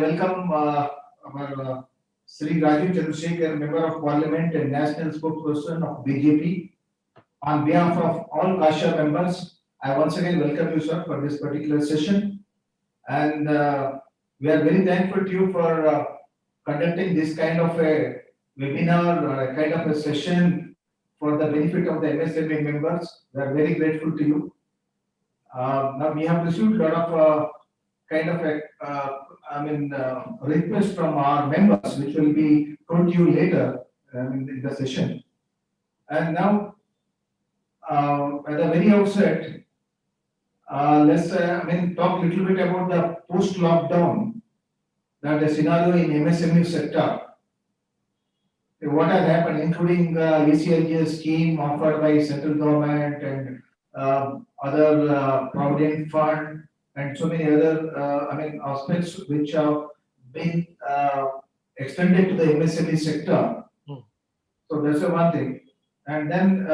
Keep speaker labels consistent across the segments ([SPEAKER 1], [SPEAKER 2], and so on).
[SPEAKER 1] welcome our Sri Rajiv Chandrasekhar, Member of Parliament and National Spokesperson of BJP. On behalf of all Kasha members, I once again welcome you, sir, for this particular session. And we are very thankful to you for conducting this kind of a webinar or a kind of a session for the benefit of the MSME members. We are very grateful to you. Now we have received a lot of request from our members, which will be told to you later in the session. And now, at the very outset, let's talk a little bit about the post-lockdown, that the scenario in MSME sector. What has happened, including ECLGS scheme offered by central government and other provident fund and so many other aspects which have been extended to the MSME sector. So that's the one thing. And then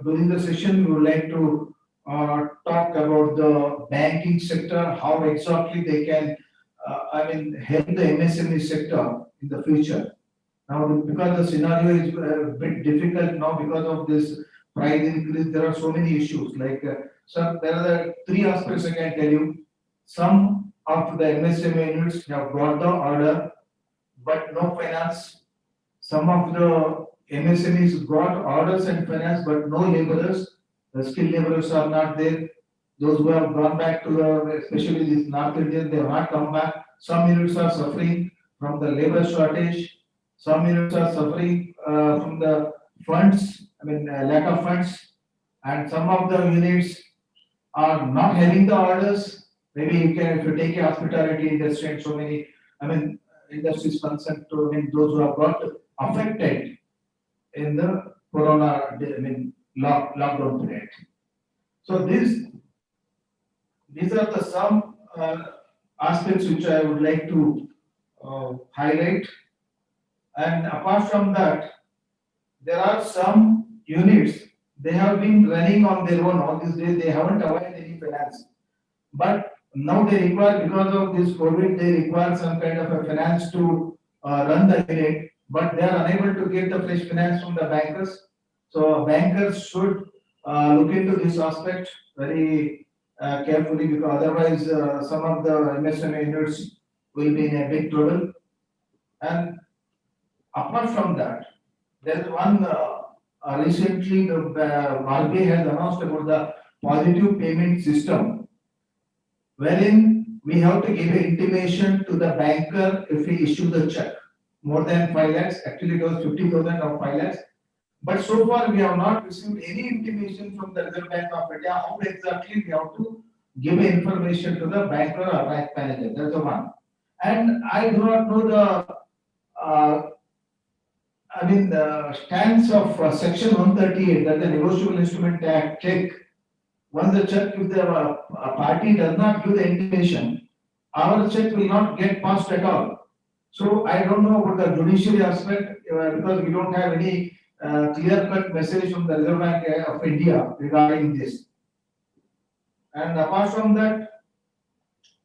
[SPEAKER 1] during the session we would like to talk about the banking sector, how exactly they can help the MSME sector in the future. Now, because the scenario is a bit difficult now because of this price increase, there are so many issues. Like, so there are the three aspects I can tell you. Some of the MSME units have got the order, but no finance. Some of the MSMEs got orders and finance, but no laborers. The skilled laborers are not there. Those who have gone back to the, especially these North Indians, they have not come back. Some units are suffering from the labor shortage. Some units are suffering from the funds, lack of funds, and some of the units are not having the orders. Maybe you can, if you take a hospitality industry and so many, industries concerned to those who have got affected in the corona, lockdown period. So these are the some aspects which I would like to highlight. And apart from that, there are some units, they have been running on their own all these days, they haven't availed any finance. But now they require, because of this COVID, they require some kind of a finance to run the unit, but they are unable to get the fresh finance from the bankers. So bankers should look into this aspect very carefully, because otherwise some of the MSME units will be in a big trouble. And apart from that, there is one recently the RBI has announced about the positive payment system, wherein we have to give an intimation to the banker if he issue the check more than 5 lakhs. Actually, it was 50,000 or 5 lakhs. But so far, we have not received any intimation from the Reserve Bank of India how exactly we have to give information to the banker or bank manager. That's the one. And I do not know the stance of Section 138, that the Negotiable Instrument Act check. Once the check, if the party does not give the intimation, our check will not get passed at all. So I don't know about the judiciary aspect because we don't have any clear-cut message from the Reserve Bank of India regarding this. And apart from that,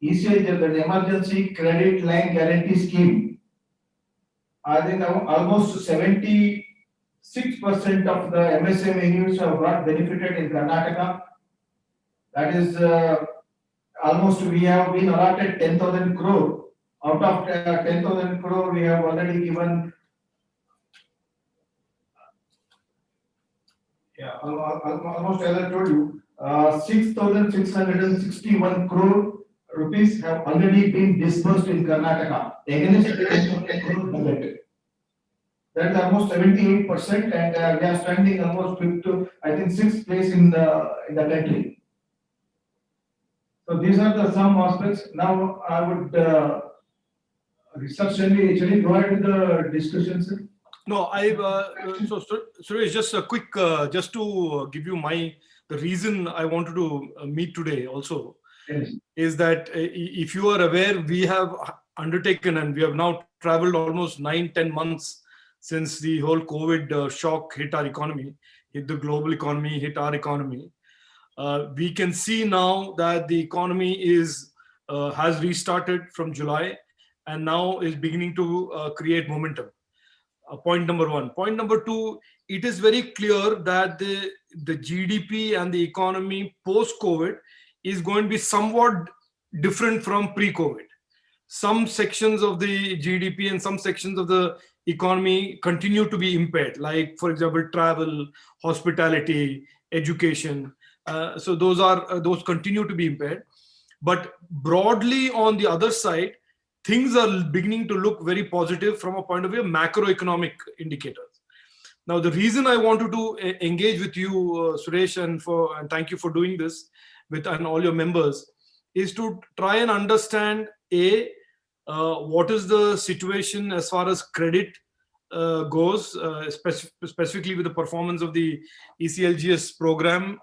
[SPEAKER 1] ECLGS, the Emergency Credit Line Guarantee Scheme, I think almost 76% of the MSME units have got benefited in Karnataka. That is almost we have been allotted 10,000 crore. Out of 10,000 crore, we have already given almost, as I told you, 6,661 crore rupees have already been disbursed in Karnataka against 10,000 crore budget. That is almost 78%, and we are standing almost to, I think, 6th place in the country. So these are the some aspects. Now I would actually go ahead with the discussion, sir.
[SPEAKER 2] No, so Suresh, just a quick, just to give you the reason I wanted to meet today also.
[SPEAKER 1] Yes.
[SPEAKER 2] Is that if you are aware, we have undertaken and we have now traveled almost 9-10 months since the whole COVID shock hit our economy, hit the global economy, hit our economy. We can see now that the economy is has restarted from July and now is beginning to create momentum. Point number one. Point number two, it is very clear that the GDP and the economy post-COVID is going to be somewhat different from pre-COVID. Some sections of the GDP and some sections of the economy continue to be impaired, like, for example, travel, hospitality, education. So those continue to be impaired. But broadly, on the other side, things are beginning to look very positive from a point of view of macroeconomic indicators. Now, the reason I wanted to engage with you, Suresh, and thank you for doing this with and all your members, is to try and understand what is the situation as far as credit goes, specifically with the performance of the ECLGS program.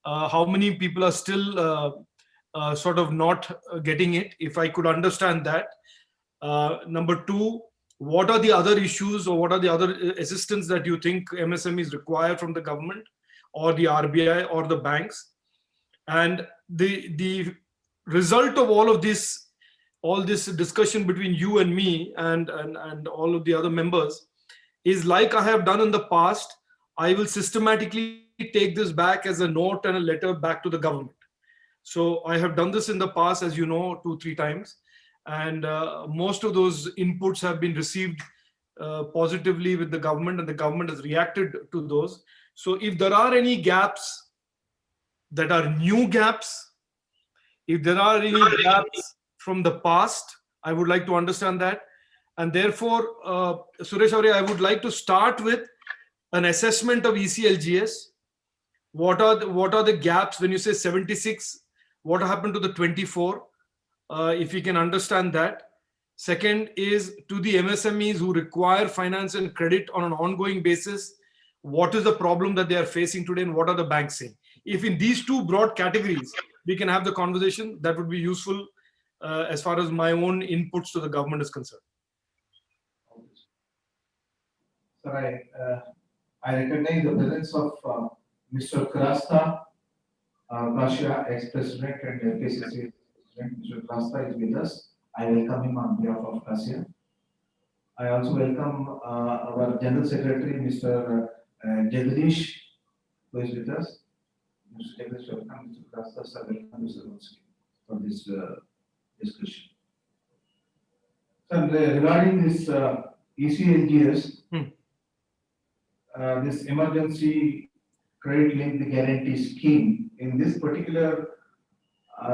[SPEAKER 2] How many people are still sort of not getting it? If I could understand that. Number two, what are the other issues or what are the other assistance that you think MSMEs require from the government or the RBI or the banks? And the result of all this discussion between you and me and all of the other members is, like I have done in the past, I will systematically take this back as a note and a letter back to the government. So I have done this in the past, as you know, 2-3 times. And most of those inputs have been received positively with the government, and the government has reacted to those. So if there are any gaps that are new gaps, if there are any gaps from the past, I would like to understand that. And therefore, Suresh Aure, I would like to start with an assessment of ECLGS. What are the gaps when you say 76? What happened to the 24? If we can understand that. Second is, to the MSMEs who require finance and credit on an ongoing basis, what is the problem that they are facing today and what are the banks saying? If in these two broad categories we can have the conversation, that would be useful as far as my own inputs to the government is concerned.
[SPEAKER 1] Sir, I recognize the presence of Mr. Krasta, Russia ex-president and FKCC president. Mr. Krasta is with us. I welcome him on behalf of Russia. I also welcome our General Secretary, Mr. Jagdish, who is with us. Mr. Jagdish, welcome. Mr. Krasta, sir, welcome, Mr. Ronsky, for this discussion. Sir, regarding this ECLGS, this emergency credit linked guarantee scheme, in this particular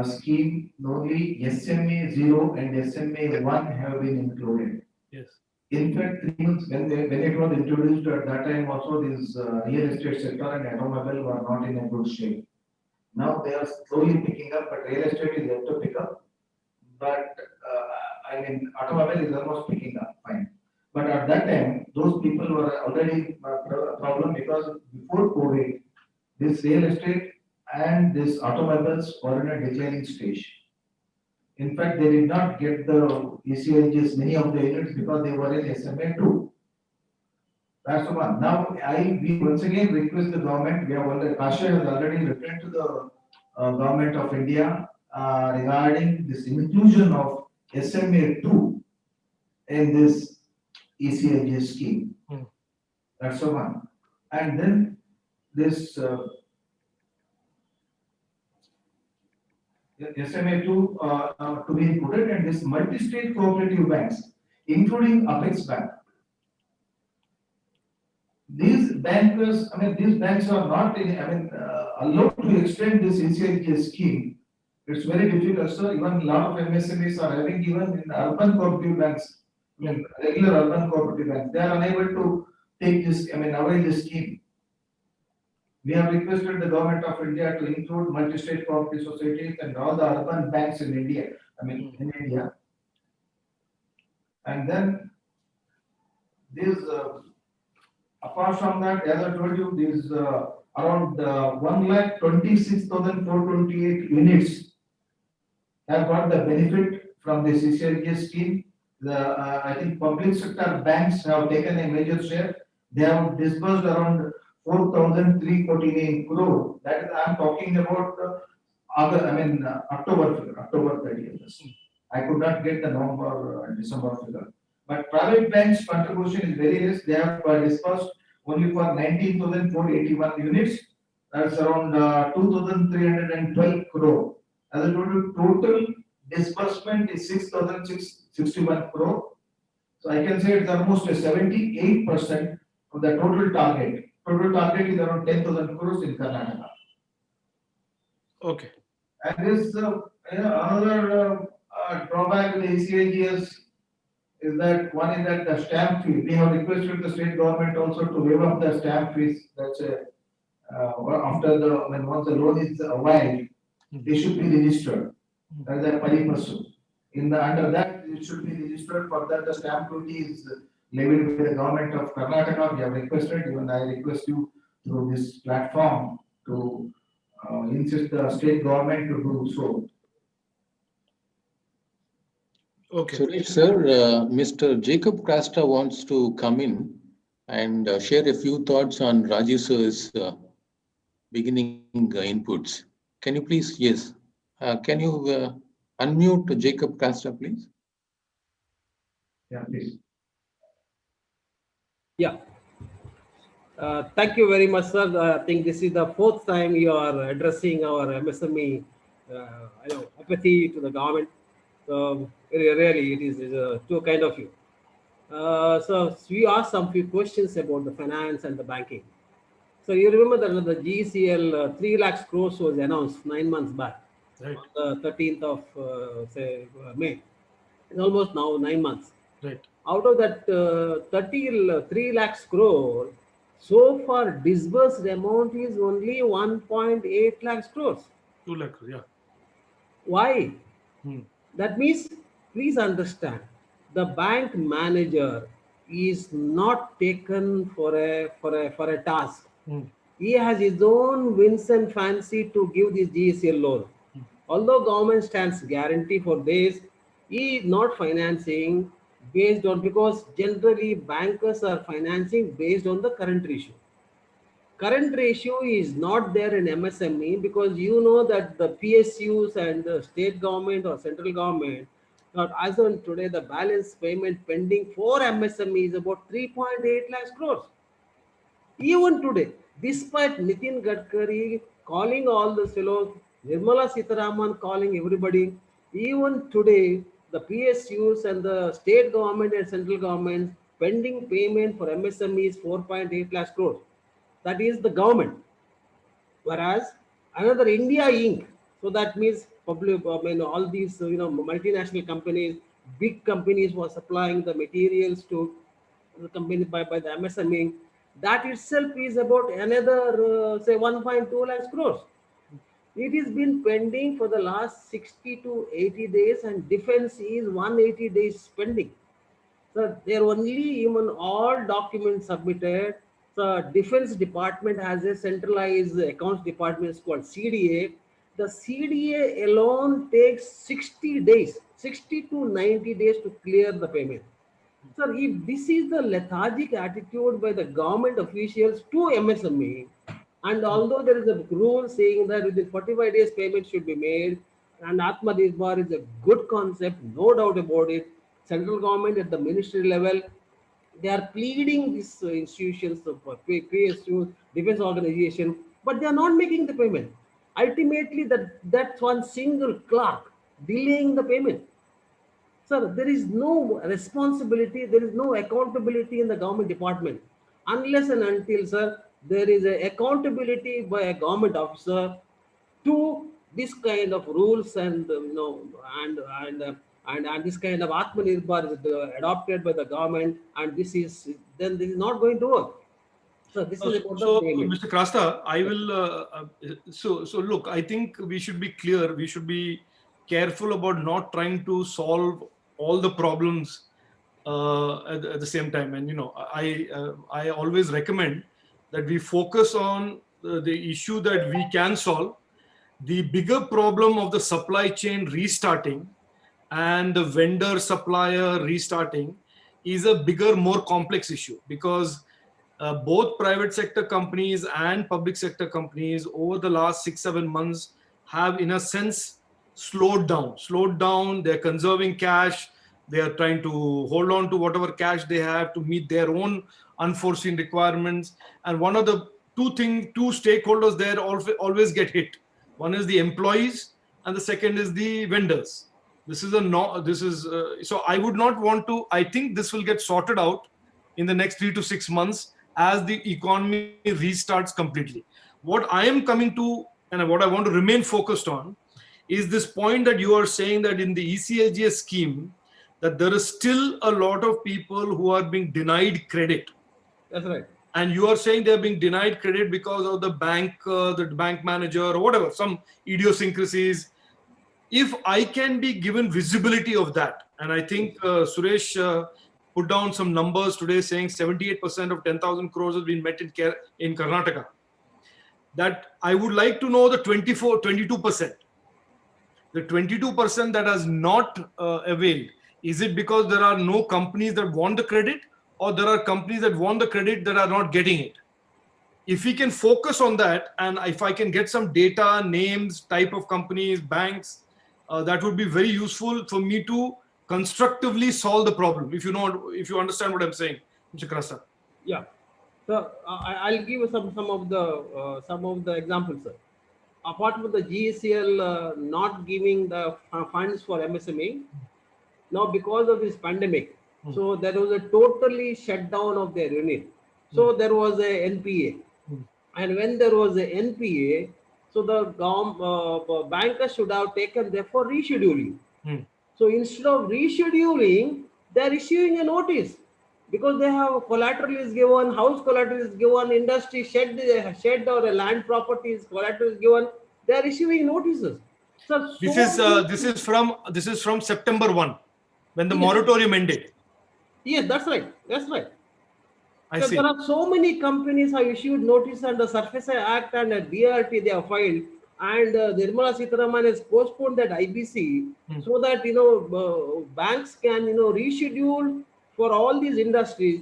[SPEAKER 1] scheme, only SMA 0 and SMA 1 have been included.
[SPEAKER 2] Yes.
[SPEAKER 1] In fact, 3 months when it was introduced at that time, also this real estate sector and automobile were not in a good shape. Now they are slowly picking up, but real estate is yet to pick up. But I mean, automobile is almost picking up fine. But at that time, those people were already a problem, because before COVID, this real estate and this automobiles were in a declining stage. In fact, they did not get the ECLGS, many of the units, because they were in SMA 2. That's the one. Now, we once again request the government, Kasha has already written to the government of India regarding this inclusion of SMA 2 in this ECLGS scheme. That's the one. And then this SMA 2 to be included, and this multi-state cooperative banks, including Apex Bank. These bankers, these banks are not allowed to extend this ECLGS scheme. It's very difficult, sir. Even a lot of MSMEs are having, even in urban cooperative banks, regular urban cooperative banks, they are unable to take this, avail this scheme. We have requested the government of India to include multi-state cooperative societies and all the urban banks in India, in India. And then this, apart from that, as I told you, this around 1,26,428 units have got the benefit from this ECLGS scheme. I think public sector banks have taken a major share. They have disbursed around 4,349 crore. That is, I am talking about October figure, October 30th. Yes. I could not get the November, December figure. But private banks contribution is very less. They have disbursed only for 19,481 units. That's around 2,312 crore. As a total disbursement is 6,661 crore. So I can say it's almost a 78% of the total target. Total target is around 10,000 crores in Karnataka.
[SPEAKER 2] Okay.
[SPEAKER 1] And this another drawback with the ACIGS is that one is that the stamp fee. We have requested the state government also to waive off the stamp fees. That's after once the loan is awarded, they should be registered. That's a pari passu. Under that, it should be registered. Further, the stamp duty is levied by the government of Karnataka. We have requested, even I request you through this platform to insist the state government to do so.
[SPEAKER 2] Okay.
[SPEAKER 3] Suresh sir, Mr. Jacob Krasta wants to come in and share a few thoughts on Rajiv sir's beginning inputs. Can you please, yes, can you unmute Jacob Krasta, please?
[SPEAKER 1] Yeah, please.
[SPEAKER 4] Yeah. Thank you very much, sir. I think this is the fourth time you are addressing our MSME apathy to the government. So really, it is too kind of you. So we asked some few questions about the finance and the banking. So you remember that the GCL 3 lakhs crores was announced 9 months back,
[SPEAKER 2] Right.
[SPEAKER 4] on the 13th of May. It's almost now 9 months.
[SPEAKER 2] Right.
[SPEAKER 4] Out of that 3 lakhs crore, so far disbursed amount is only 1.8 lakhs crores.
[SPEAKER 2] 2 lakh. Yeah.
[SPEAKER 4] Why?
[SPEAKER 2] Hmm.
[SPEAKER 4] That means, please understand, the bank manager is not taken for a task.
[SPEAKER 2] Hmm.
[SPEAKER 4] He has his own whims and fancy to give this GSL loan. Although government stands guarantee for this, he is not financing based on, because generally bankers are financing based on the current ratio. Current ratio is not there in MSME because you know that the PSUs and the state government or central government, as on today, the balance payment pending for MSME is about 3.8 lakhs crores. Even today, despite Nitin Gadkari calling all the fellows, Nirmala Sitharaman calling everybody, even today, the PSUs and the state government and central government pending payment for MSME is 4.8 lakhs crores. That is the government. Whereas another India Inc. So that means public, all these multinational companies, big companies were supplying the materials to the company by the MSME. That itself is about another say 1.2 lakhs crores. It has been pending for the last 60 to 80 days, and defense is 180 days pending. So they're only even all documents submitted. The Defense Department has a centralized accounts department called CDA. The CDA alone takes 60 days, 60 to 90 days to clear the payment. So if this is the lethargic attitude by the government officials to MSME, and although there is a rule saying that within 45 days payment should be made, and Atmanirbhar is a good concept, no doubt about it. Central government at the ministry level, they are pleading these institutions, PSU, defense organization, but they are not making the payment. Ultimately, that's one single clerk delaying the payment. Sir, there is no responsibility, there is no accountability in the government department. Unless and until, sir, there is a accountability by a government officer to this kind of rules and and this kind of Atmanirbhar is adopted by the government, and this is not going to work. So this is about
[SPEAKER 2] So,
[SPEAKER 4] the payment.
[SPEAKER 2] Mr. Krasta, I will. So look, I think we should be clear. We should be careful about not trying to solve all the problems at the same time. And I always recommend that we focus on the issue that we can solve. The bigger problem of the supply chain restarting and the vendor supplier restarting is a bigger, more complex issue, because both private sector companies and public sector companies over the last 6-7 months have, in a sense, slowed down. They're conserving cash. They are trying to hold on to whatever cash they have to meet their own unforeseen requirements. And one of the two stakeholders there always get hit. One is the employees, and the second is the vendors. So I would not want to. I think this will get sorted out in the next 3 to 6 months as the economy restarts completely. What I am coming to, and what I want to remain focused on, is this point that you are saying that in the ECLGS scheme, that there is still a lot of people who are being denied credit.
[SPEAKER 4] That's right.
[SPEAKER 2] And you are saying they're being denied credit because of the bank manager or whatever, some idiosyncrasies. If I can be given visibility of that, and I think Suresh put down some numbers today saying 78% of 10,000 crores has been met in Karnataka, that I would like to know the 22%. The 22% that has not availed, is it because there are no companies that want the credit, or there are companies that want the credit that are not getting it? If we can focus on that, and if I can get some data, names, type of companies, banks, that would be very useful for me to constructively solve the problem. If you understand what I'm saying, Mr. Krasta.
[SPEAKER 4] Yeah. So I'll give you some of the examples, sir. Apart from the GECL not giving the funds for MSME, now because of this pandemic, so there was a totally shutdown of their unit. So there was a NPA, and when there was a NPA, so the bankers should have taken therefore rescheduling. So instead of rescheduling, they are issuing a notice because they have collateral is given, house collateral is given, industry shed or a land property is collateral is given. They are issuing notices. So
[SPEAKER 2] This is from September 1, when the moratorium ended.
[SPEAKER 4] Yes, that's right. That's right.
[SPEAKER 2] I
[SPEAKER 4] So
[SPEAKER 2] see.
[SPEAKER 4] there are so many companies have issued notice under Surface Act and DRT they have filed, and Nirmala Sitharaman has postponed that IBC so that banks can reschedule for all these industries,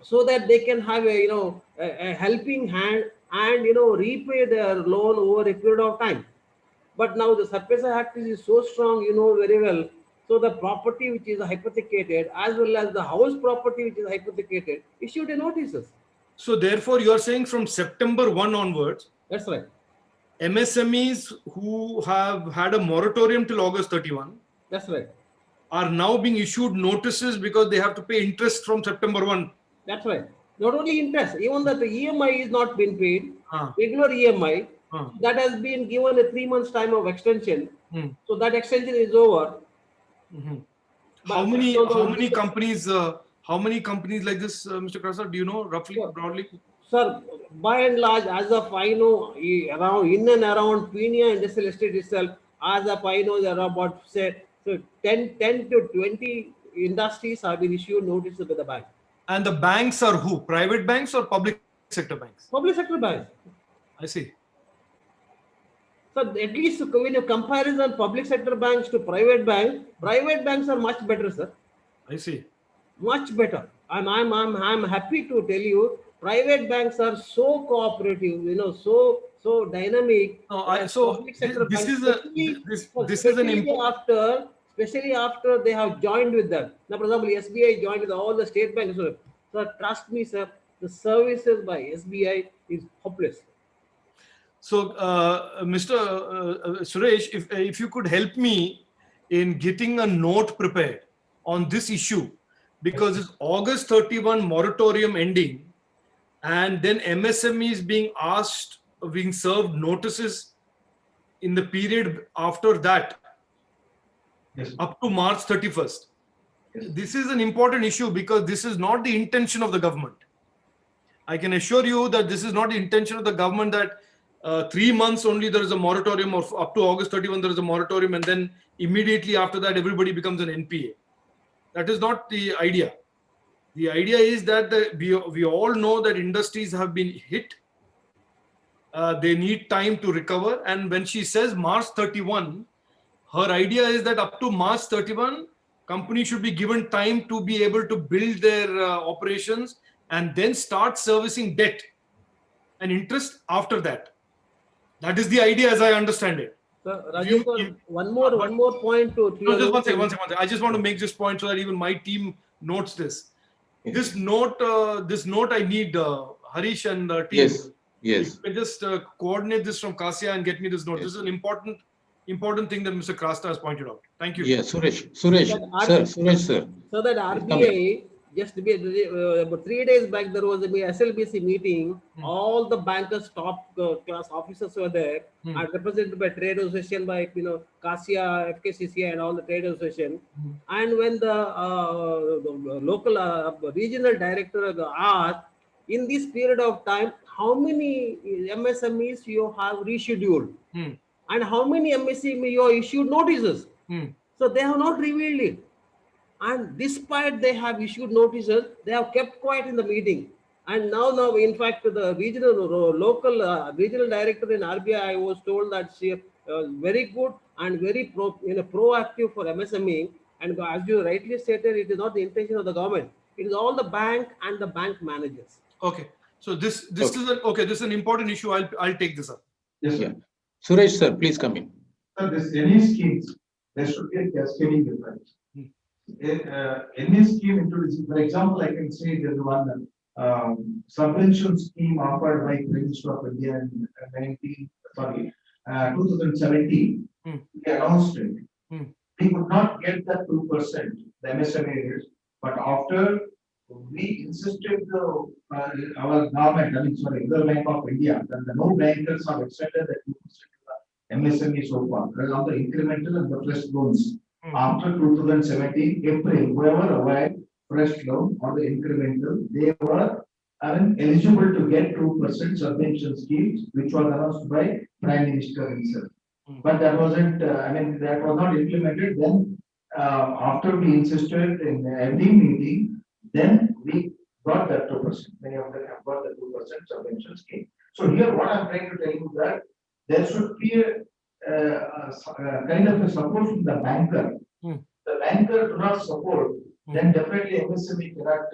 [SPEAKER 4] so that they can have a helping hand and repay their loan over a period of time. But now the Surface Act is so strong, very well. So the property which is hypothecated, as well as the house property which is hypothecated, issued a notices.
[SPEAKER 2] So therefore, you are saying from September 1 onwards,
[SPEAKER 4] That's right.
[SPEAKER 2] MSMEs who have had a moratorium till August 31
[SPEAKER 4] That's right.
[SPEAKER 2] are now being issued notices because they have to pay interest from September 1.
[SPEAKER 4] That's right. Not only interest, even that the EMI is not been paid,
[SPEAKER 2] Ah.
[SPEAKER 4] regular EMI,
[SPEAKER 2] Ah.
[SPEAKER 4] that has been given a 3 months time of extension. So that extension is over.
[SPEAKER 2] How
[SPEAKER 4] But-
[SPEAKER 2] many
[SPEAKER 4] so the-
[SPEAKER 2] how many companies like this, Mr. Krasa? Do you know roughly, broadly?
[SPEAKER 4] Sir, by and large, as of I know, around in and around Pune Industrial Estate itself, as of I know, there are about say so 10 to 20 industries have been issued notices by the bank.
[SPEAKER 2] And the banks are who? Private banks or public sector banks?
[SPEAKER 4] Public sector banks.
[SPEAKER 2] I see.
[SPEAKER 4] So at least when you comparison public sector banks to private banks are much better, sir.
[SPEAKER 2] I see.
[SPEAKER 4] Much better. I'm happy to tell you, private banks are so cooperative, so dynamic.
[SPEAKER 2] No, so
[SPEAKER 4] Public sector
[SPEAKER 2] this
[SPEAKER 4] banks,
[SPEAKER 2] is an important.
[SPEAKER 4] especially after they have joined with them. Now, for example, SBI joined with all the state banks. So trust me, sir, the services by SBI is hopeless.
[SPEAKER 2] So, Mr. Suresh, if you could help me in getting a note prepared on this issue, because it's August 31 moratorium ending, and then MSMEs being served notices in the period after that,
[SPEAKER 1] Yes.
[SPEAKER 2] up to March 31st. This is an important issue because this is not the intention of the government. I can assure you that this is not the intention of the government that 3 months only there is a moratorium, or up to August 31 there is a moratorium, and then immediately after that everybody becomes an NPA. That is not the idea. The idea is that we all know that industries have been hit. They need time to recover. And when she says March 31, her idea is that up to March 31, companies should be given time to be able to build their operations and then start servicing debt and interest after that. That is the idea as I understand it.
[SPEAKER 4] Rajesh,
[SPEAKER 2] you-
[SPEAKER 4] one more point to
[SPEAKER 2] No,
[SPEAKER 4] your
[SPEAKER 2] just one
[SPEAKER 4] notes.
[SPEAKER 2] second. I just want to make this point so that even my team notes this.
[SPEAKER 3] Yes.
[SPEAKER 2] This note I need Harish and team.
[SPEAKER 3] Yes,
[SPEAKER 2] If
[SPEAKER 3] yes,
[SPEAKER 2] you can just coordinate this from Kasia and get me this note.
[SPEAKER 3] Yes.
[SPEAKER 2] This is an important thing that Mr. Krasta has pointed out. Thank you.
[SPEAKER 3] yes, Suresh,
[SPEAKER 4] That
[SPEAKER 3] Suresh, sir.
[SPEAKER 4] So that RBI, just to be about 3 days back, there was a SLBC meeting. All the bankers, top class officers were there, and represented by trade association, by CASIA, FKCCI, and all the trade association. And when the local regional director asked, in this period of time, how many MSMEs you have rescheduled, and how many MSME you issued notices? So they have not revealed it. And despite they have issued notices, they have kept quiet in the meeting. And now, in fact, the regional director in RBI, I was told that she very good and very proactive for MSME. And as you rightly stated, it is not the intention of the government. It is all the bank and the bank managers.
[SPEAKER 2] Okay. So this is an important issue. I'll take this up.
[SPEAKER 1] Yes, sir.
[SPEAKER 3] Yeah. Suresh, sir, please come in.
[SPEAKER 1] Sir, this any schemes, there should be a cascading effect. Any scheme introduced, for example, I can say there's one subvention scheme offered by Prime Minister of India in 2017. He announced it. We could not get that 2%, the MSME rate, but after we insisted our government, Reserve Bank of India, that the no bankers have extended the 2% to the MSME so far, on the incremental and the fresh loans. After 2017, April, whoever arrived fresh loan or the incremental, they were eligible to get 2% subvention schemes, which was announced by Prime Minister himself. But that wasn't, that was not implemented. Then, after we insisted in every meeting, then we got that 2%. Many of them have got the 2% subvention scheme. So here, what I'm trying to tell you that there should be a kind of a support from the banker. The banker do not support, then definitely MSME cannot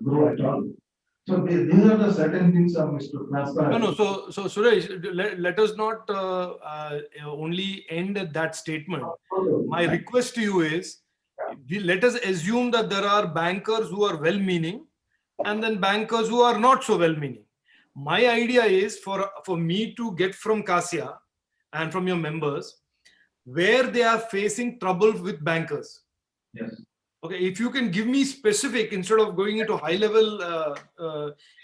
[SPEAKER 1] grow at all. So these are the certain things of Mr. Krasta.
[SPEAKER 2] No. So Suresh, let us not only end at that statement. My request to you is, let us assume that there are bankers who are well-meaning, and then bankers who are not so well-meaning. My idea is for me to get from CASIA and from your members where they are facing trouble with bankers.
[SPEAKER 1] Yes.
[SPEAKER 2] Okay, if you can give me specific, instead of going into high level,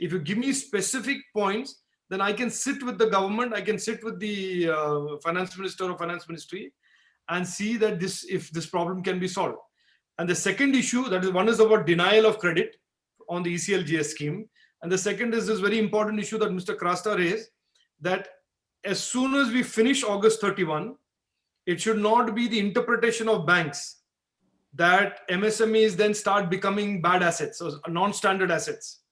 [SPEAKER 2] if you give me specific points, then I can sit with the government, I can sit with the finance minister or finance ministry and see that if this problem can be solved. And the second issue, that is, one is about denial of credit on the ECLGS scheme. And the second is this very important issue that Mr. Krasta raised, that as soon as we finish August 31, it should not be the interpretation of banks that MSMEs then start becoming bad assets or non-standard assets,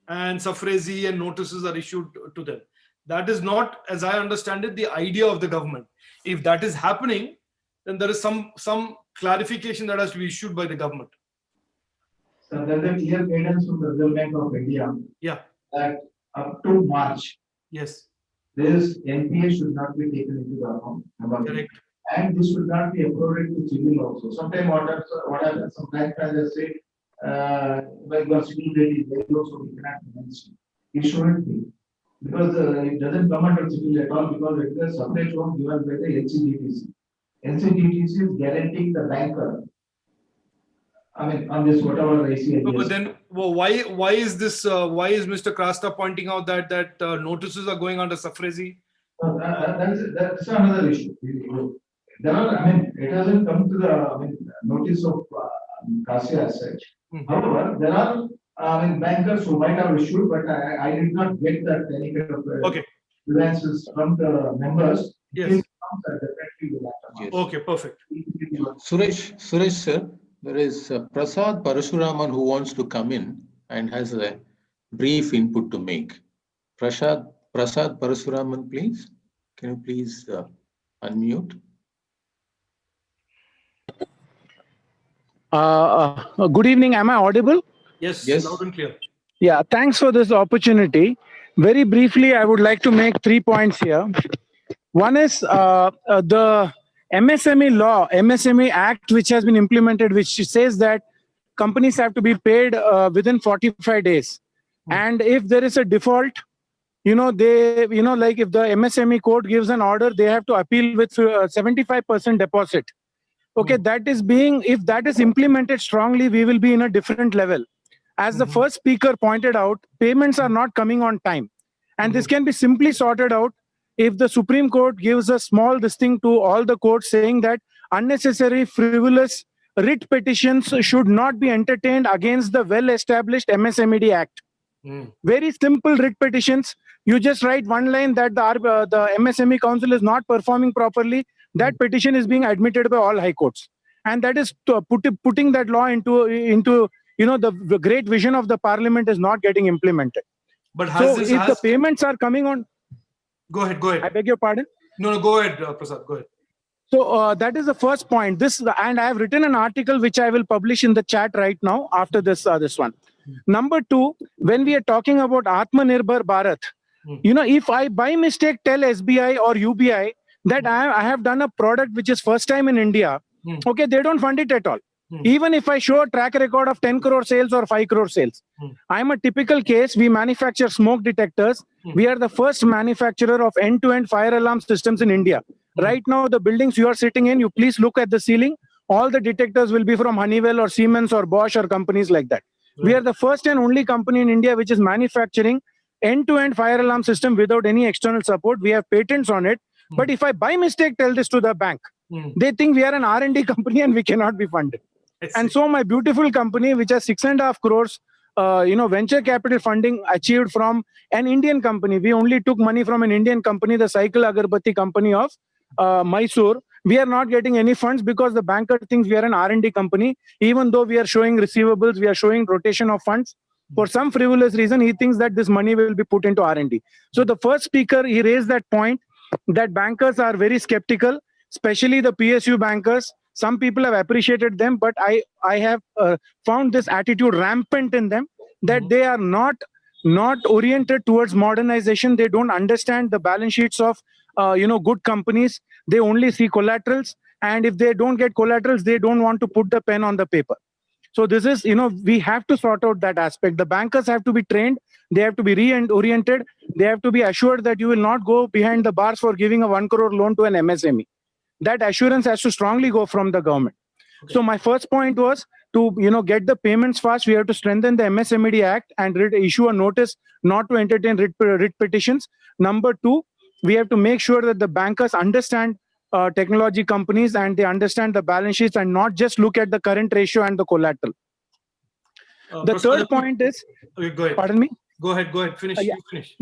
[SPEAKER 2] and suffragee and notices are issued to them. That is not, as I understand it, the idea of the government. If that is happening, then there is some clarification that has to be issued by the government.
[SPEAKER 1] So there's a clear guidance from the Reserve Bank of India.
[SPEAKER 2] Yeah.
[SPEAKER 1] That up to March,
[SPEAKER 2] Yes.
[SPEAKER 1] this NPA should not be taken into the account.
[SPEAKER 2] Correct.
[SPEAKER 1] And this should not be appropriate to civil also. Sometimes what happens, some bank managers say, well, your civil rate is very low, so we cannot finance you. It shouldn't be. Because it doesn't come under civil at all, because it is a separate loan given by the NCDTC. NCDTC is guaranteeing the banker. On this whatever ACL.
[SPEAKER 2] No, but then, why is this? Why is Mr. Krasta pointing out that notices are going under suffragee?
[SPEAKER 1] That's another issue. There are, it hasn't come to the notice of CASIA as such. However, there are bankers who might have issued, but I did not get that any kind of
[SPEAKER 2] Okay.
[SPEAKER 1] evidences from the members.
[SPEAKER 2] Yes.
[SPEAKER 1] Definitely will happen.
[SPEAKER 3] Yes.
[SPEAKER 2] Okay, perfect.
[SPEAKER 3] Suresh, sir, there is Prasad Parashuraman who wants to come in and has a brief input to make. Prasad Parashuraman, please. Can you please unmute?
[SPEAKER 5] Good evening. Am I audible?
[SPEAKER 2] Yes,
[SPEAKER 3] Yes.
[SPEAKER 2] loud and clear.
[SPEAKER 5] Yeah, thanks for this opportunity. Very briefly, I would like to make 3 points here. One is the MSME law, MSME Act, which has been implemented, which says that companies have to be paid within 45 days. And if there is a default, like if the MSME court gives an order, they have to appeal with 75% deposit. Okay, that is being, if that is implemented strongly, we will be in a different level. As the first speaker pointed out, payments are not coming on time. And this can be simply sorted out if the Supreme Court gives a small thing to all the courts saying that unnecessary, frivolous writ petitions should not be entertained against the well-established MSMED Act. Very simple writ petitions. You just write one line that the MSME Council is not performing properly. That petition is being admitted by all high courts. And that is putting that law into the great vision of the parliament is not getting implemented.
[SPEAKER 2] But
[SPEAKER 5] So if the payments are coming on,
[SPEAKER 2] Go ahead.
[SPEAKER 5] I beg your pardon.
[SPEAKER 2] No, go ahead, Prasad. Go ahead.
[SPEAKER 5] So that is the first point. And I have written an article which I will publish in the chat right now after this one. Number two, when we are talking about Atmanirbhar Bharat, if I by mistake tell SBI or UBI that I have done a product which is first time in India, okay, they don't fund it at all. Even if I show a track record of 10 crore sales or 5 crore sales. I'm a typical case. We manufacture smoke detectors. We are the first manufacturer of end-to-end fire alarm systems in India. Right now, the buildings you are sitting in, you please look at the ceiling. All the detectors will be from Honeywell or Siemens or Bosch or companies like that. We are the first and only company in India which is manufacturing end-to-end fire alarm system without any external support. We have patents on it. But if I by mistake tell this to the bank, they think we are an R&D company and we cannot be funded. And so my beautiful company, which has 6.5 crores, venture capital funding achieved from an Indian company. We only took money from an Indian company, the Cycle Agarbatti company of Mysore. We are not getting any funds because the banker thinks we are an R&D company. Even though we are showing receivables, we are showing rotation of funds. For some frivolous reason, he thinks that this money will be put into R&D. So the first speaker, he raised that point that bankers are very skeptical, especially the PSU bankers. Some people have appreciated them, but I have found this attitude rampant in them, that they are not oriented towards modernization. They don't understand the balance sheets of good companies. They only see collaterals, and if they don't get collaterals, they don't want to put the pen on the paper. So this is, we have to sort out that aspect. The bankers have to be trained. They have to be re-oriented. They have to be assured that you will not go behind the bars for giving a 1 crore loan to an MSME. That assurance has to strongly go from the government. Okay. So my first point was to get the payments fast. We have to strengthen the MSMED Act and issue a notice not to entertain writ petitions. Number two, we have to make sure that the bankers understand technology companies and they understand the balance sheets and not just look at the current ratio and the collateral. The third point is,
[SPEAKER 2] okay, go ahead.
[SPEAKER 5] Pardon me?
[SPEAKER 2] Go ahead. Finish.
[SPEAKER 5] Yeah.
[SPEAKER 2] You finish.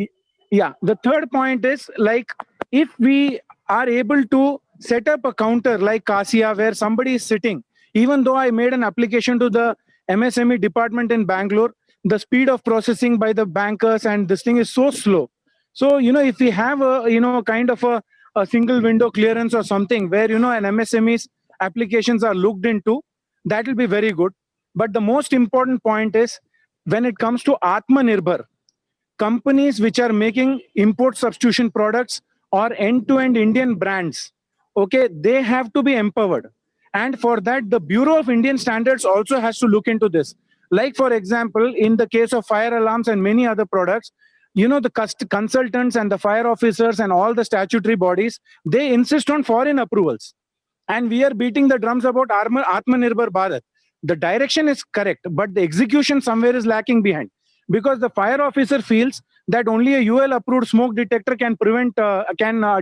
[SPEAKER 5] Yeah. The third point is, like, if we are able to set up a counter like Cassia where somebody is sitting, even though I made an application to the MSME department in Bangalore, the speed of processing by the bankers and this thing is so slow. So, if we have a, kind of a single window clearance or something where, an MSME's applications are looked into, that will be very good. But the most important point is when it comes to Atmanirbhar, companies which are making import substitution products or end-to-end Indian brands, okay, they have to be empowered. And for that, the Bureau of Indian Standards also has to look into this. Like, for example, in the case of fire alarms and many other products, the consultants and the fire officers and all the statutory bodies, they insist on foreign approvals. And we are beating the drums about Atmanirbhar Bharat. The direction is correct, but the execution somewhere is lacking behind. Because the fire officer feels that only a UL approved smoke detector can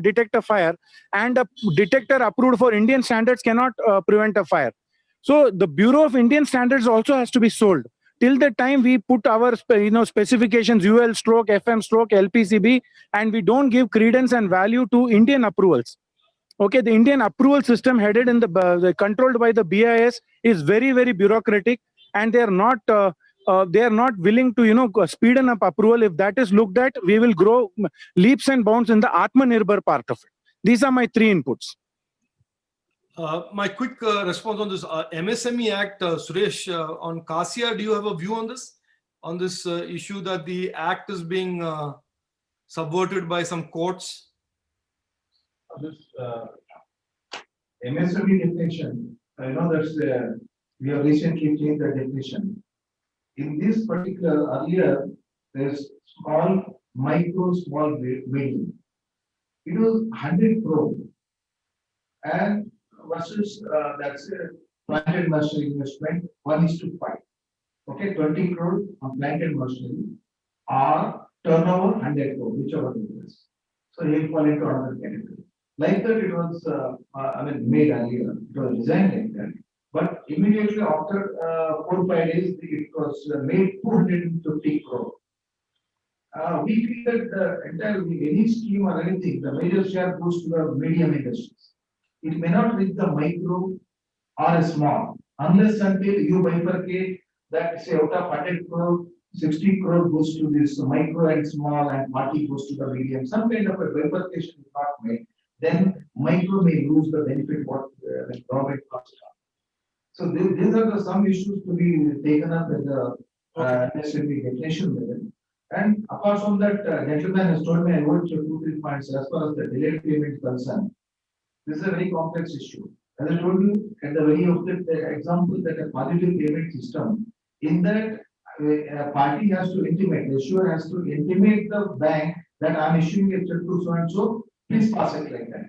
[SPEAKER 5] detect a fire, and a detector approved for Indian standards cannot prevent a fire. So the Bureau of Indian Standards also has to be sold. Till the time we put our specifications UL stroke FM stroke LPCB, and we don't give credence and value to Indian approvals. Okay, the Indian approval system headed in controlled by the BIS is very, very bureaucratic, and they are not willing to speeden up approval. If that is looked at, we will grow leaps and bounds in the Atmanirbhar part of it. These are my 3 inputs.
[SPEAKER 2] My quick response on this MSME Act, Suresh, on Cassia, do you have a view on this issue that the act is being subverted by some courts?
[SPEAKER 1] This MSME definition, I know that's we have recently changed the definition. In this particular earlier, there's small, micro, small, medium. It was 100 crore and versus that's a planted machinery investment 1:5. Okay, 20 crore on planted machinery or turnover 100 crore, whichever it is. So he'll fall into another category. Like that, it was made earlier. It was designed like that. But immediately after 4 or 5 days, it was made 250 crore. We feel that the entire any scheme or anything, the major share goes to the medium industries. It may not reach the micro or a small, unless until you bifurcate that say out of 100 crore, 60 crore goes to this micro and small and 40 goes to the medium. Some kind of a bifurcation is not made. Then micro may lose the benefit what the government costs. So these are the some issues to be taken up at the SME definition level. And apart from that, gentleman has told me I want to 2-3 points as far as the delayed payment is concerned. This is a very complex issue. As I told you at the very outset, the example that a positive payment system, in that a party has to intimate, the issuer has to intimate the bank that I'm issuing a check to so and so, please pass it like that.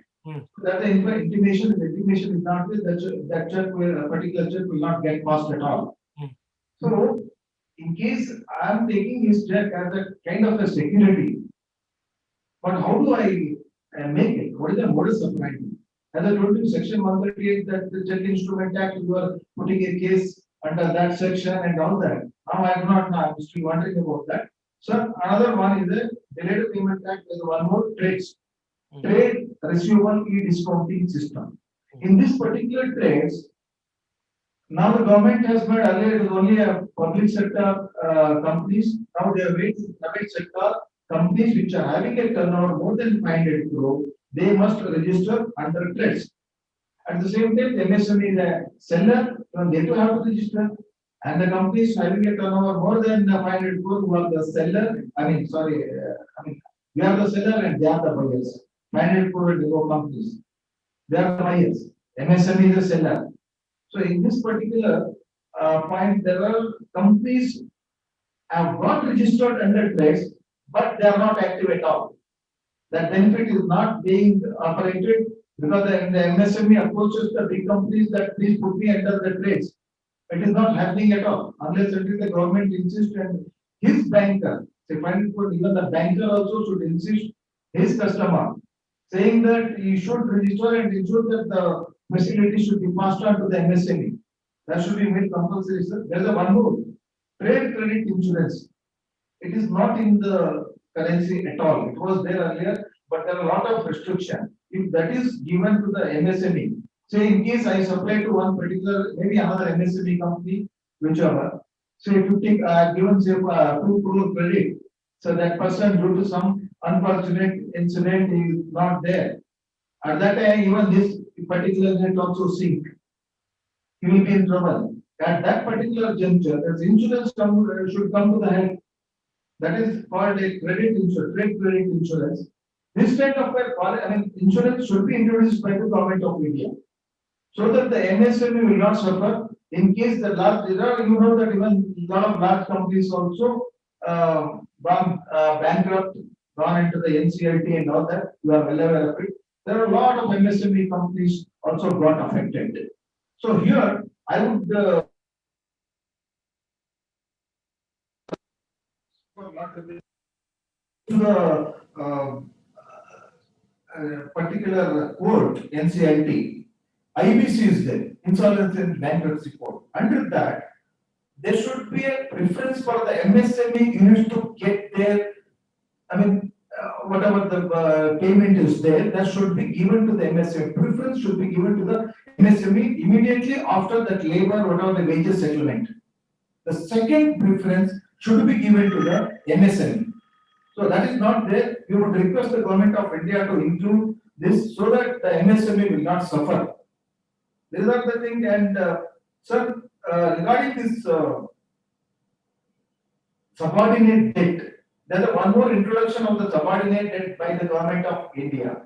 [SPEAKER 1] That the intimation is not with that check will, a particular check will not get passed at all. So in case I am taking his check as a kind of a security, but how do I make it? What is the modus operandi? As I told you, section 138, that the check instrument act, you are putting a case under that section and all that. Now I do not know, I'm still wondering about that. So another one is a delayed payment act, there's one more trades. Trade receivable e-discounting system. In this particular trades, now the government has made earlier it was only a public sector companies. Now they have made private sector companies which are having a turnover more than 500 crore. They must register under trades. At the same time, the MSME is a seller, they too have to register. And the companies having a turnover more than 500 crore who are the seller. We are the seller and they are the buyers. 500 crore go companies. They are the buyers. MSME is a seller. So in this particular point, there are companies have got registered under trades, but they are not active at all. That benefit is not being operated because the MSME approaches the big companies that please put me under the trades. It is not happening at all unless until the government insists and his banker, say even the banker also should insist his customer saying that he should register and ensure that the facility should be passed on to the MSME. That should be made compulsory, sir. There is a one more trade credit insurance. It is not in the currency at all. It was there earlier, but there are a lot of restriction. If that is given to the MSME, say in case I supply to one particular, maybe another MSME company, whichever, say 50, given say 2 crore credit, so that person due to some unfortunate incident is not there. At that time, even this particular net also sink. He will be in trouble. At that particular juncture, the insurance should come to the head. That is called a credit insurance, trade credit insurance. This kind of insurance should be introduced by the government of India, so that the MSME will not suffer in case the large, you know that even a lot of large companies also gone bankrupt, gone into the NCLT and all that. You are well aware of it. There are a lot of MSME companies also got affected. So here I would the particular code NCLT, IBC is there, Insolvency and Bankruptcy Code. Under that, there should be a preference for the MSME units to get their, whatever the payment is there, that should be given to the MSME. Preference should be given to the MSME immediately after that labor, whatever the wages settlement. The second preference should be given to the MSME. So that is not there. We would request the government of India to include this so that the MSME will not suffer. These are the thing. And sir, regarding this subordinate debt, there is one more introduction of the subordinate debt by the government of India.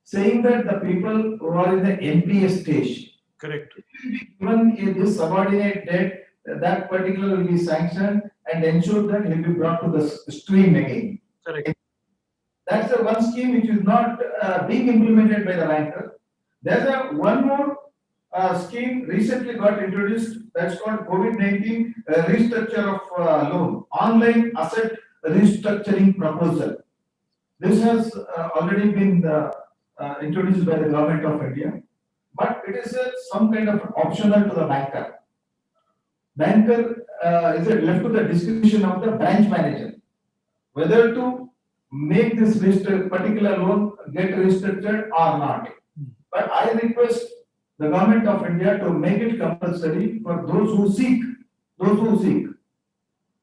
[SPEAKER 1] saying that the people who are in the NPA stage
[SPEAKER 2] Correct.
[SPEAKER 1] will be given this subordinate debt, that particular will be sanctioned and ensure that he will be brought to the stream again.
[SPEAKER 2] Correct.
[SPEAKER 1] That's the one scheme which is not being implemented by the banker. There's one more scheme recently got introduced, that's called COVID-19 restructure of loan, online asset restructuring proposal. This has already been introduced by the government of India, but it is some kind of optional to the banker. Banker is left to the discretion of the branch manager whether to make this particular loan get restructured or not. But I request the government of India to make it compulsory for those who seek, those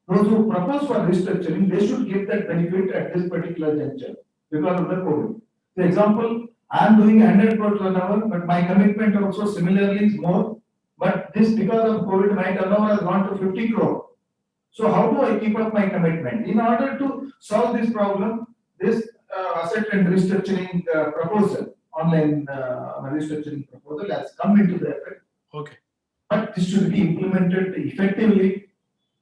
[SPEAKER 1] who propose for restructuring, they should give that benefit at this particular juncture because of the COVID. For example, I am doing 100 crore turnover, but my commitment also similarly is more. But this because of COVID, my turnover has gone to 50 crore. So how do I keep up my commitment? In order to solve this problem, this asset and restructuring proposal, online restructuring proposal has come into the effect.
[SPEAKER 2] Okay.
[SPEAKER 1] But this should be implemented effectively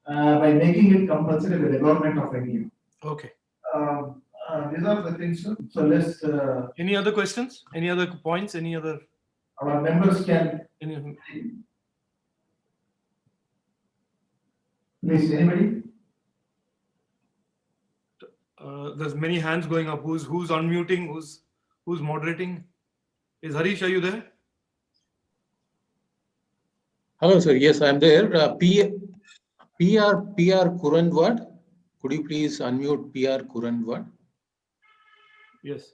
[SPEAKER 1] by making it compulsory by the government of India.
[SPEAKER 2] Okay.
[SPEAKER 1] These are the things. So let's
[SPEAKER 2] Any other questions? Any other points? Any other?
[SPEAKER 1] our members can
[SPEAKER 2] Any,
[SPEAKER 1] please anybody.
[SPEAKER 2] there's many hands going up. Who's unmuting? Who's moderating? Is Harish? Are you there?
[SPEAKER 3] Hello, sir. Yes, I'm there. PR Kurandwad. Could you please unmute PR Kurandwad?
[SPEAKER 2] Yes.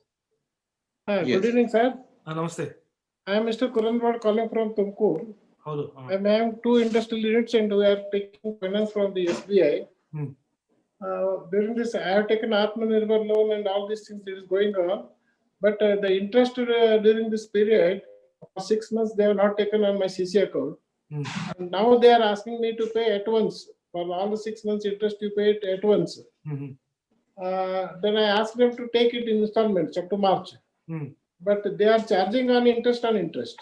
[SPEAKER 6] Hi,
[SPEAKER 3] Yes.
[SPEAKER 6] good evening, sir.
[SPEAKER 2] Namaste.
[SPEAKER 6] I am Mr. Kurandwad calling from Tumkur.
[SPEAKER 2] Howdo?
[SPEAKER 6] I have 2 industrial units and we are taking finance from the SBI.
[SPEAKER 2] Hmm.
[SPEAKER 6] During this, I have taken Atmanirbhar loan and all these things that is going on. But the interest during this period, for 6 months, they have not taken on my CC account.
[SPEAKER 2] Hmm.
[SPEAKER 6] And now they are asking me to pay at once. For all the 6 months interest, you pay it at once.
[SPEAKER 2] Mhm.
[SPEAKER 6] Then I asked them to take it in installments up to March.
[SPEAKER 2] Hmm.
[SPEAKER 6] But they are charging on interest on interest.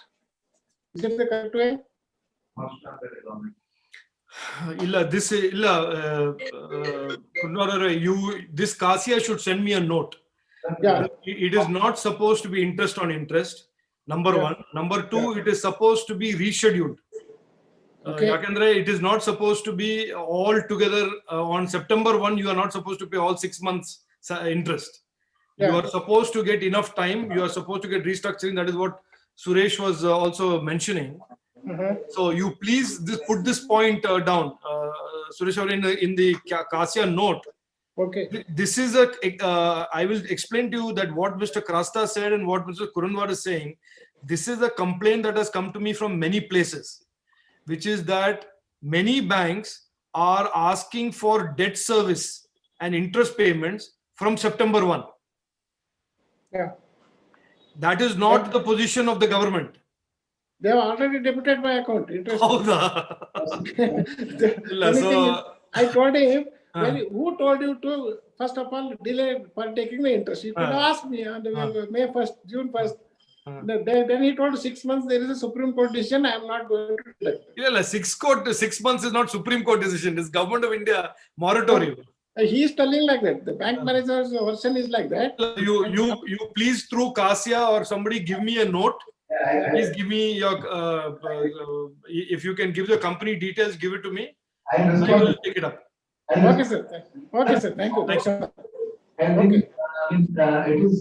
[SPEAKER 6] Is it the correct way?
[SPEAKER 2] Illa, this this Kasia should send me a note.
[SPEAKER 6] Yeah.
[SPEAKER 2] It is not supposed to be interest on interest. Number
[SPEAKER 6] Yeah.
[SPEAKER 2] one. Number two, it is supposed to be rescheduled.
[SPEAKER 6] Okay.
[SPEAKER 2] Yakandre, it is not supposed to be all together on September 1. You are not supposed to pay all 6 months interest. You
[SPEAKER 6] Yeah.
[SPEAKER 2] are supposed to get enough time. You are supposed to get restructuring. That is what Suresh was also mentioning.
[SPEAKER 6] Uh-huh.
[SPEAKER 2] So you please put this point down, Suresh, in the Kasia note.
[SPEAKER 6] Okay.
[SPEAKER 2] This is I will explain to you that what Mr. Krasta said and what Mr. Kurandwad is saying. This is a complaint that has come to me from many places, which is that many banks are asking for debt service and interest payments from September 1.
[SPEAKER 6] Yeah.
[SPEAKER 2] That is not the position of the government.
[SPEAKER 6] They have already debited my account. Interest.
[SPEAKER 2] ಹೌದಾ?
[SPEAKER 6] The
[SPEAKER 2] ಇಲ್ಲ,
[SPEAKER 6] funny
[SPEAKER 2] so,
[SPEAKER 6] thing is, I told him,
[SPEAKER 2] uh,
[SPEAKER 6] who told you to, first of all, delay for taking the interest? You could ask me on the May 1st, June 1st. Then he told 6 months, there is a Supreme Court decision, I am not going to do that.
[SPEAKER 2] 6 months is not Supreme Court decision. It's Government of India moratorium.
[SPEAKER 6] He is telling like that. The bank manager's version is like that.
[SPEAKER 2] You please through Kasia or somebody give me a note. Please give me your if you can give the company details, give it to me.
[SPEAKER 1] I
[SPEAKER 2] I will
[SPEAKER 1] respond.
[SPEAKER 2] pick it up.
[SPEAKER 6] Okay, sir. Okay, sir. Thank you.
[SPEAKER 2] Thank you.
[SPEAKER 1] And
[SPEAKER 6] Okay.
[SPEAKER 1] it is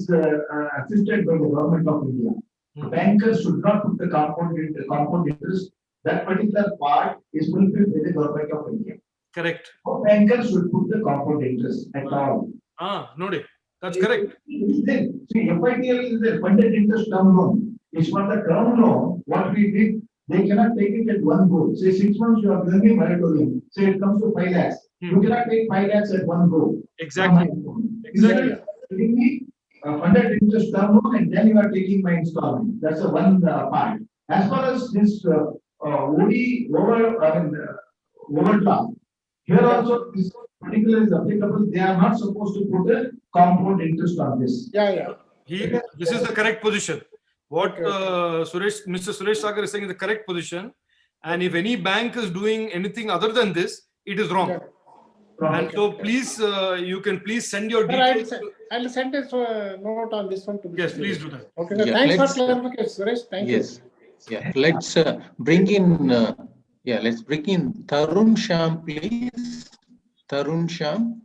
[SPEAKER 1] assisted by the government of India.
[SPEAKER 2] Hmm.
[SPEAKER 1] Bankers should not put the compound interest. That particular part is fulfilled by the government of India.
[SPEAKER 2] Correct.
[SPEAKER 1] No bankers should put the compound interest at all.
[SPEAKER 2] Nodi. That's correct.
[SPEAKER 1] See, FITL is a funded interest term loan. It's for the term loan. What we did, they cannot take it at one go. Say 6 months you are giving me moratorium. Say it comes to 5 lakhs.
[SPEAKER 2] Hmm.
[SPEAKER 1] You cannot take 5 lakhs at one go.
[SPEAKER 2] Exactly.
[SPEAKER 1] Exactly. Giving me funded interest term loan and then you are taking my installment. That's the one part. As far as this overdraft, here also this particular is applicable. They are not supposed to put a compound interest on this.
[SPEAKER 6] Yeah.
[SPEAKER 2] This is the correct position. What
[SPEAKER 6] Okay,
[SPEAKER 2] Mr. Suresh Sagar is saying is the correct position. And if any bank is doing anything other than this, it is wrong.
[SPEAKER 6] Yeah.
[SPEAKER 2] And so please, you can please send your
[SPEAKER 6] Sir, I'll
[SPEAKER 2] details.
[SPEAKER 6] send, I'll send a note on this one to Mr.
[SPEAKER 2] Yes, please
[SPEAKER 6] Suresh.
[SPEAKER 2] do that.
[SPEAKER 6] Okay, sir.
[SPEAKER 3] Yeah,
[SPEAKER 6] Thanks for
[SPEAKER 3] let's,
[SPEAKER 6] clarification, Suresh. Thank you.
[SPEAKER 3] yes, yeah, let's bring in, let's bring in Tarun Sham, please. Tarun Sham.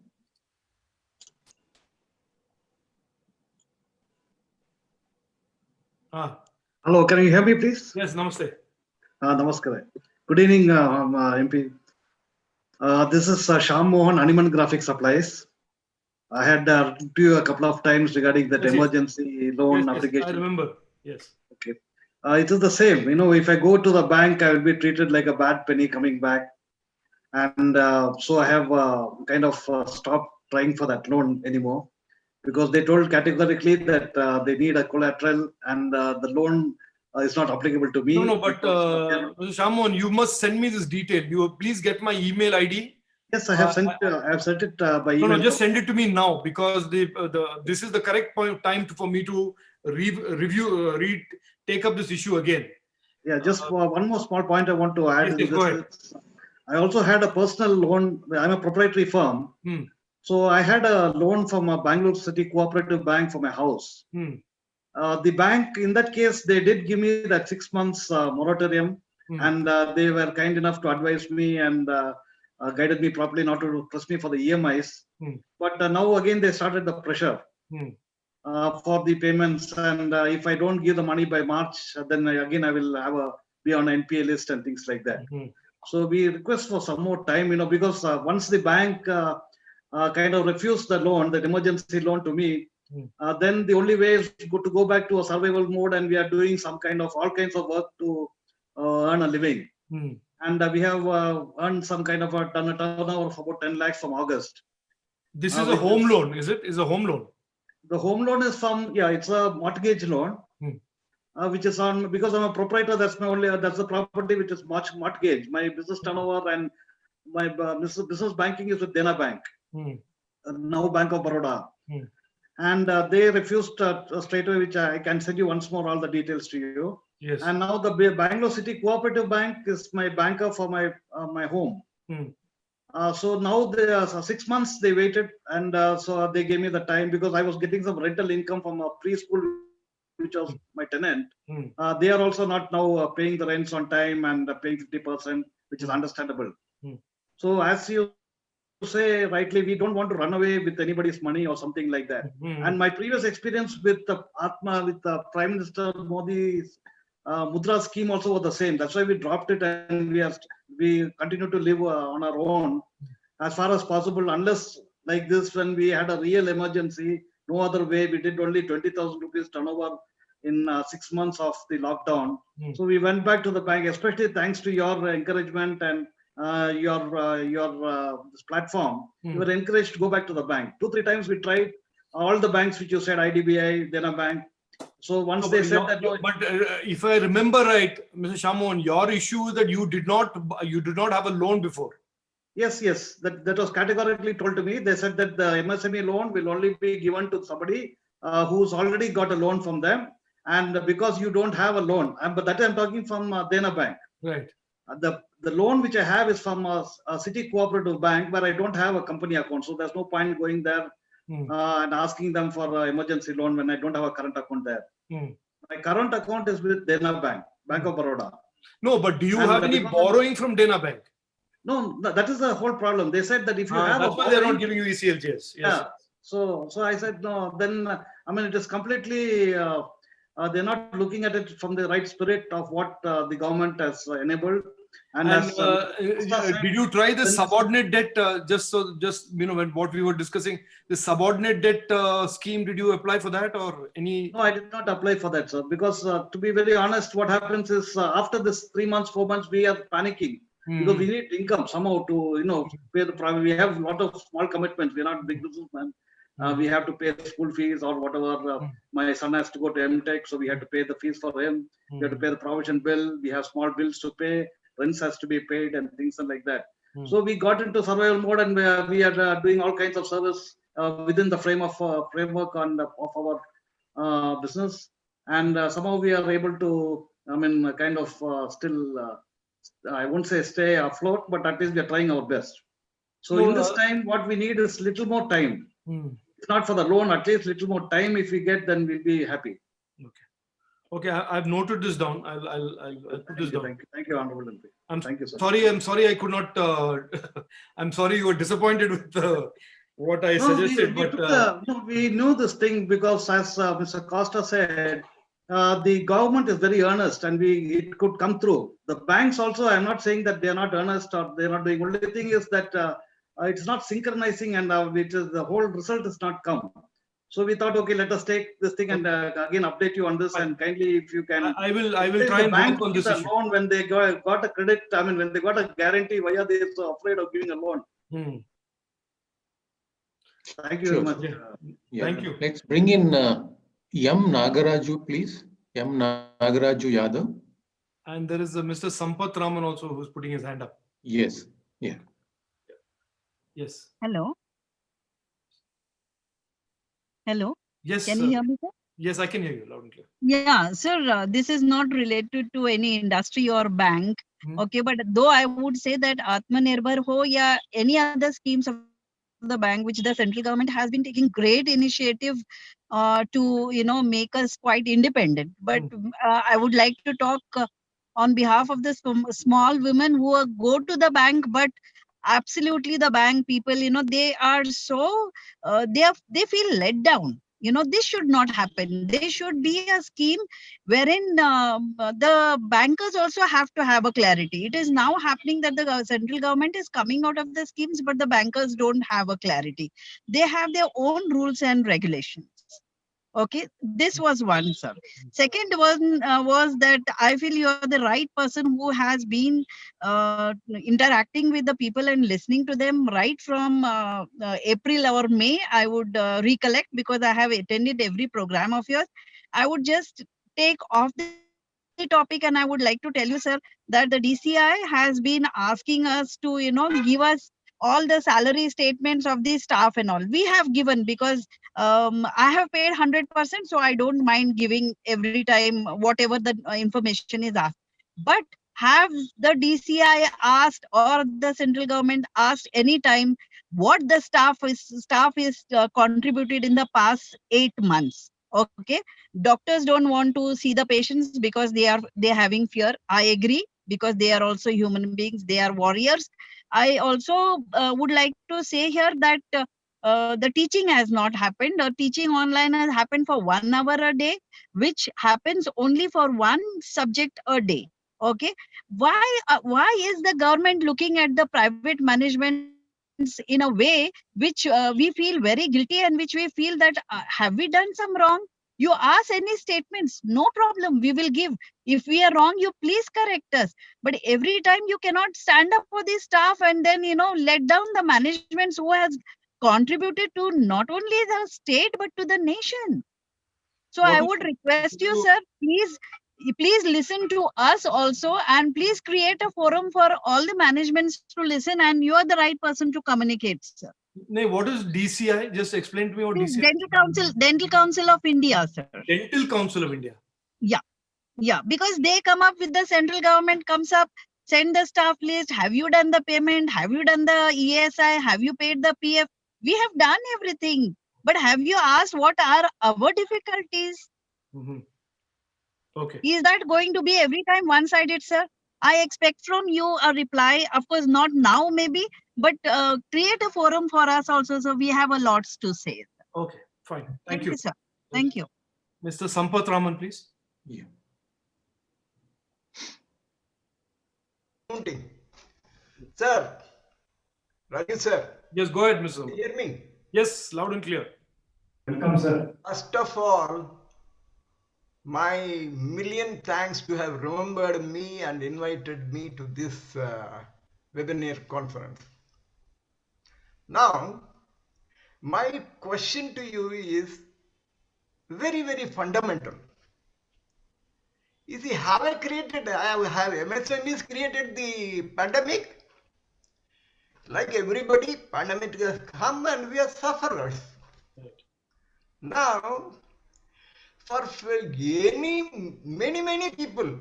[SPEAKER 7] Hello, can you hear me, please?
[SPEAKER 2] Yes, namaste.
[SPEAKER 7] Namaskar. Good evening, MP. This is Shyam Mohan, Animan Graphic Supplies. I had to you a couple of times regarding that
[SPEAKER 2] Yes, yes.
[SPEAKER 7] emergency loan
[SPEAKER 2] Yes, I
[SPEAKER 7] application.
[SPEAKER 2] remember. Yes.
[SPEAKER 7] Okay. It is the same. You know, if I go to the bank, I will be treated like a bad penny coming back. And so I have kind of stopped trying for that loan anymore because they told categorically that they need a collateral and the loan is not applicable to me.
[SPEAKER 2] No, but
[SPEAKER 7] because,
[SPEAKER 2] Mr. Shamon, you must send me this detail. You please get my email ID.
[SPEAKER 7] yes, I have sent it by
[SPEAKER 2] No,
[SPEAKER 7] email.
[SPEAKER 2] just send it to me now because this is the correct point time for me to take up this issue again.
[SPEAKER 7] Yeah, just one more small point I want to add.
[SPEAKER 2] Yes,
[SPEAKER 7] in
[SPEAKER 2] yes,
[SPEAKER 7] this
[SPEAKER 2] go ahead.
[SPEAKER 7] is, I also had a personal loan. I'm a proprietary firm.
[SPEAKER 2] Hmm.
[SPEAKER 7] So I had a loan from a Bangalore City Cooperative Bank for my house.
[SPEAKER 2] Hmm.
[SPEAKER 7] The bank, in that case, they did give me that 6 months moratorium,
[SPEAKER 2] Hmm.
[SPEAKER 7] and they were kind enough to advise me and guided me properly not to press me for the EMIs.
[SPEAKER 2] Hmm.
[SPEAKER 7] But now again, they started the pressure
[SPEAKER 2] Hmm.
[SPEAKER 7] for the payments, and if I don't give the money by March, then again I will be on NPA list and things like that.
[SPEAKER 2] Hmm.
[SPEAKER 7] So we request for some more time, because once the bank kind of refused the loan, that emergency loan to me, then the only way is to go back to a survival mode, and we are doing some kind of all kinds of work to earn a living.
[SPEAKER 2] Hmm.
[SPEAKER 7] And we have earned some kind of done a turnover of about 10 lakhs from August.
[SPEAKER 2] This is a
[SPEAKER 7] With
[SPEAKER 2] home
[SPEAKER 7] this-
[SPEAKER 2] loan, is it? Is a home loan?
[SPEAKER 7] The home loan is it's a mortgage loan. Which is on, because I'm a proprietor, that's the property which is mortgage. My business turnover and my business banking is with Dena Bank,
[SPEAKER 2] Hmm.
[SPEAKER 7] now Bank of Baroda.
[SPEAKER 2] Hmm.
[SPEAKER 7] And they refused straight away, which I can send you once more all the details to you.
[SPEAKER 2] Yes.
[SPEAKER 7] And now the Bangalore City Cooperative Bank is my banker for my home.
[SPEAKER 2] Hmm.
[SPEAKER 7] So now they 6 months they waited, and so they gave me the time because I was getting some rental income from a preschool which was my tenant.
[SPEAKER 2] Hmm.
[SPEAKER 7] They are also not now paying the rents on time and paying 50%, which is understandable.
[SPEAKER 2] Hmm.
[SPEAKER 7] So as you say rightly, we don't want to run away with anybody's money or something like that.
[SPEAKER 2] Hmm.
[SPEAKER 7] And my previous experience with the Atma, with the Prime Minister Modi's Mudra scheme also was the same. That's why we dropped it, and we continue to live on our own as far as possible, unless like this, when we had a real emergency, no other way. We did only 20,000 rupees turnover in 6 months of the lockdown.
[SPEAKER 2] Hmm.
[SPEAKER 7] So we went back to the bank, especially thanks to your encouragement and your this platform. We were encouraged to go back to the bank. 2-3 times we tried all the banks which you said, IDBI, Dena Bank. So once they said that,
[SPEAKER 2] but if I remember right, Mr. Shamon, your issue is that you did not have a loan before.
[SPEAKER 7] yes, that was categorically told to me. They said that the MSME loan will only be given to somebody who's already got a loan from them, and because you don't have a loan, but that I'm talking from Dena Bank.
[SPEAKER 2] Right.
[SPEAKER 7] The loan which I have is from a city cooperative bank where I don't have a company account, so there's no point going there and asking them for an emergency loan when I don't have a current account there. My current account is with Dena Bank, Bank of Baroda.
[SPEAKER 2] No, but do you
[SPEAKER 7] And
[SPEAKER 2] have any
[SPEAKER 7] because
[SPEAKER 2] borrowing from Dena Bank?
[SPEAKER 7] No, that is the whole problem. They said that if you have
[SPEAKER 2] that's
[SPEAKER 7] a
[SPEAKER 2] why they're not
[SPEAKER 7] borrowing,
[SPEAKER 2] giving you ECLGS. Yes.
[SPEAKER 7] yeah. So I said no. Then it is completely. They're not looking at it from the right spirit of what the government has enabled. And as
[SPEAKER 2] did you try the subordinate debt? When what we were discussing, the subordinate debt scheme, did you apply for that or any?
[SPEAKER 7] No, I did not apply for that, sir. Because to be very honest, what happens is after this 3 months, 4 months, we are panicking because we need income somehow to pay the private. We have a lot of small commitments. We're not big businessmen. We have to pay school fees or whatever. My son has to go to MTech, so we have to pay the fees for him. We have to pay the provision bill. We have small bills to pay. Rents has to be paid and things like that. So we got into survival mode, and we are doing all kinds of service within the framework of our business, and somehow we are able to, I mean, kind of still, I won't say stay afloat, but at least we are trying our best. So
[SPEAKER 2] No,
[SPEAKER 7] in this time, what we need is little more time. If not for the loan, at least little more time. If we get, then we'll be happy.
[SPEAKER 2] Okay, I've noted this down. I'll put this down.
[SPEAKER 7] Thank you, Honorable MP.
[SPEAKER 2] I'm
[SPEAKER 7] Thank you, sir.
[SPEAKER 2] sorry I could not. I'm sorry you were disappointed with what I suggested,
[SPEAKER 7] We knew this thing because, as Mr. Costa said, the government is very earnest, and it could come through. The banks also, I'm not saying that they are not earnest or they're not doing. Only thing is that it's not synchronizing, and the whole result has not come. So we thought, okay, let us take this thing and again update you on this, and kindly, if you can.
[SPEAKER 2] I will try and
[SPEAKER 7] bank
[SPEAKER 2] work on this
[SPEAKER 7] give
[SPEAKER 2] issue.
[SPEAKER 7] a loan when they got a credit. I mean, when they got a guarantee, why are they so afraid of giving a loan? Thank you very
[SPEAKER 3] Sure.
[SPEAKER 7] much.
[SPEAKER 3] Yeah.
[SPEAKER 2] Thank you.
[SPEAKER 3] Let's bring in M. Nagaraju, please. M. Nagaraju Yadav.
[SPEAKER 2] And there is a Mr. Sampath Raman also who's putting his hand up.
[SPEAKER 3] Yes. Yeah.
[SPEAKER 2] Yes.
[SPEAKER 8] Hello. Hello.
[SPEAKER 2] Yes.
[SPEAKER 8] Can you hear me, sir?
[SPEAKER 2] Yes, I can hear you loud and clear.
[SPEAKER 8] Yeah, sir, this is not related to any industry or bank. Okay, but though I would say that Atmanirbhar Ho, yeah, any other schemes of the bank, which the central government has been taking great initiative to, make us quite independent. But I would like to talk on behalf of the small women who go to the bank, but absolutely the bank people, they are so, they feel let down. This should not happen. There should be a scheme wherein the bankers also have to have a clarity. It is now happening that the central government is coming out of the schemes, but the bankers don't have a clarity. They have their own rules and regulations. Okay, this was one, sir. Second one was that I feel you are the right person who has been interacting with the people and listening to them right from April or May. I would recollect, because I have attended every program of yours. I would just take off the topic, and I would like to tell you, sir, that the DCI has been asking us to, give us all the salary statements of the staff and all. We have given, because I have paid 100%, so I don't mind giving every time whatever the information is asked. But have the DCI asked, or the central government asked any time, what the staff is contributed in the past 8 months? Okay, doctors don't want to see the patients because they're having fear. I agree, because they are also human beings. They are warriors. I also would like to say here that the teaching has not happened. Teaching online has happened for 1 hour a day, which happens only for one subject a day. Okay, why is the government looking at the private managements in a way which we feel very guilty, and which we feel that have we done some wrong? You ask any statements, no problem, we will give. If we are wrong, you please correct us. But every time you cannot stand up for the staff and then let down the managements who has contributed to not only the state but to the nation. So I would request you, sir, please listen to us also, and please create a forum for all the managements to listen, and you are the right person to communicate, sir.
[SPEAKER 2] No, what is DCI? Just explain to me what DCI.
[SPEAKER 8] Dental Council of India, sir.
[SPEAKER 2] Dental Council of India.
[SPEAKER 8] Yeah, because they come up with, the central government comes up, send the staff list. Have you done the payment? Have you done the ESI? Have you paid the PF? We have done everything. But have you asked what are our difficulties?
[SPEAKER 2] Okay.
[SPEAKER 8] Is that going to be every time one-sided, sir? I expect from you a reply. Of course, not now maybe, but create a forum for us also, so we have a lots to say.
[SPEAKER 2] Okay, fine. Thank you,
[SPEAKER 8] sir. Thank you.
[SPEAKER 2] Mr. Sampath Raman, please.
[SPEAKER 3] Yeah.
[SPEAKER 9] Sir, Raju sir.
[SPEAKER 2] Yes, go ahead, Mr.
[SPEAKER 9] Can you hear me?
[SPEAKER 2] Yes, loud and clear.
[SPEAKER 1] Welcome, sir.
[SPEAKER 9] First of all, my million thanks to have remembered me and invited me to this webinar conference. Now, my question to you is very, very fundamental. You see, have MSMEs created the pandemic? Like everybody, pandemic has come and we are sufferers. Now, for many people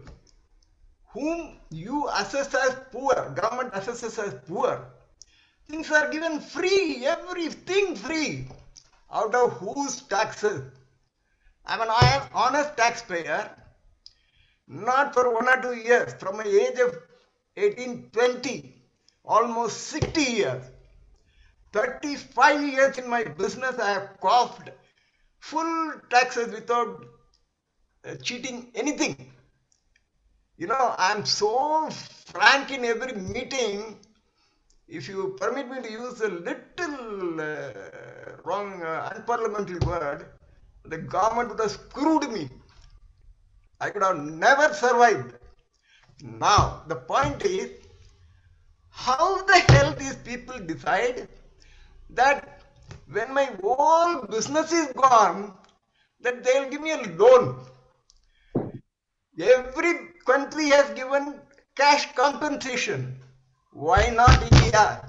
[SPEAKER 9] whom you assess as poor, government assesses as poor. Things are given free, everything free. Out of whose taxes? I'm an honest taxpayer, not for 1 or 2 years, from my age of 18, 20, almost 60 years. 35 years in my business, I have coughed full taxes without cheating anything. You know, I'm so frank in every meeting. If you permit me to use a little wrong, unparliamentary word, the government would have screwed me. I could have never survived. Now, the point is, how the hell these people decide that when my whole business is gone, that they'll give me a loan? Every country has given cash compensation. Why not India?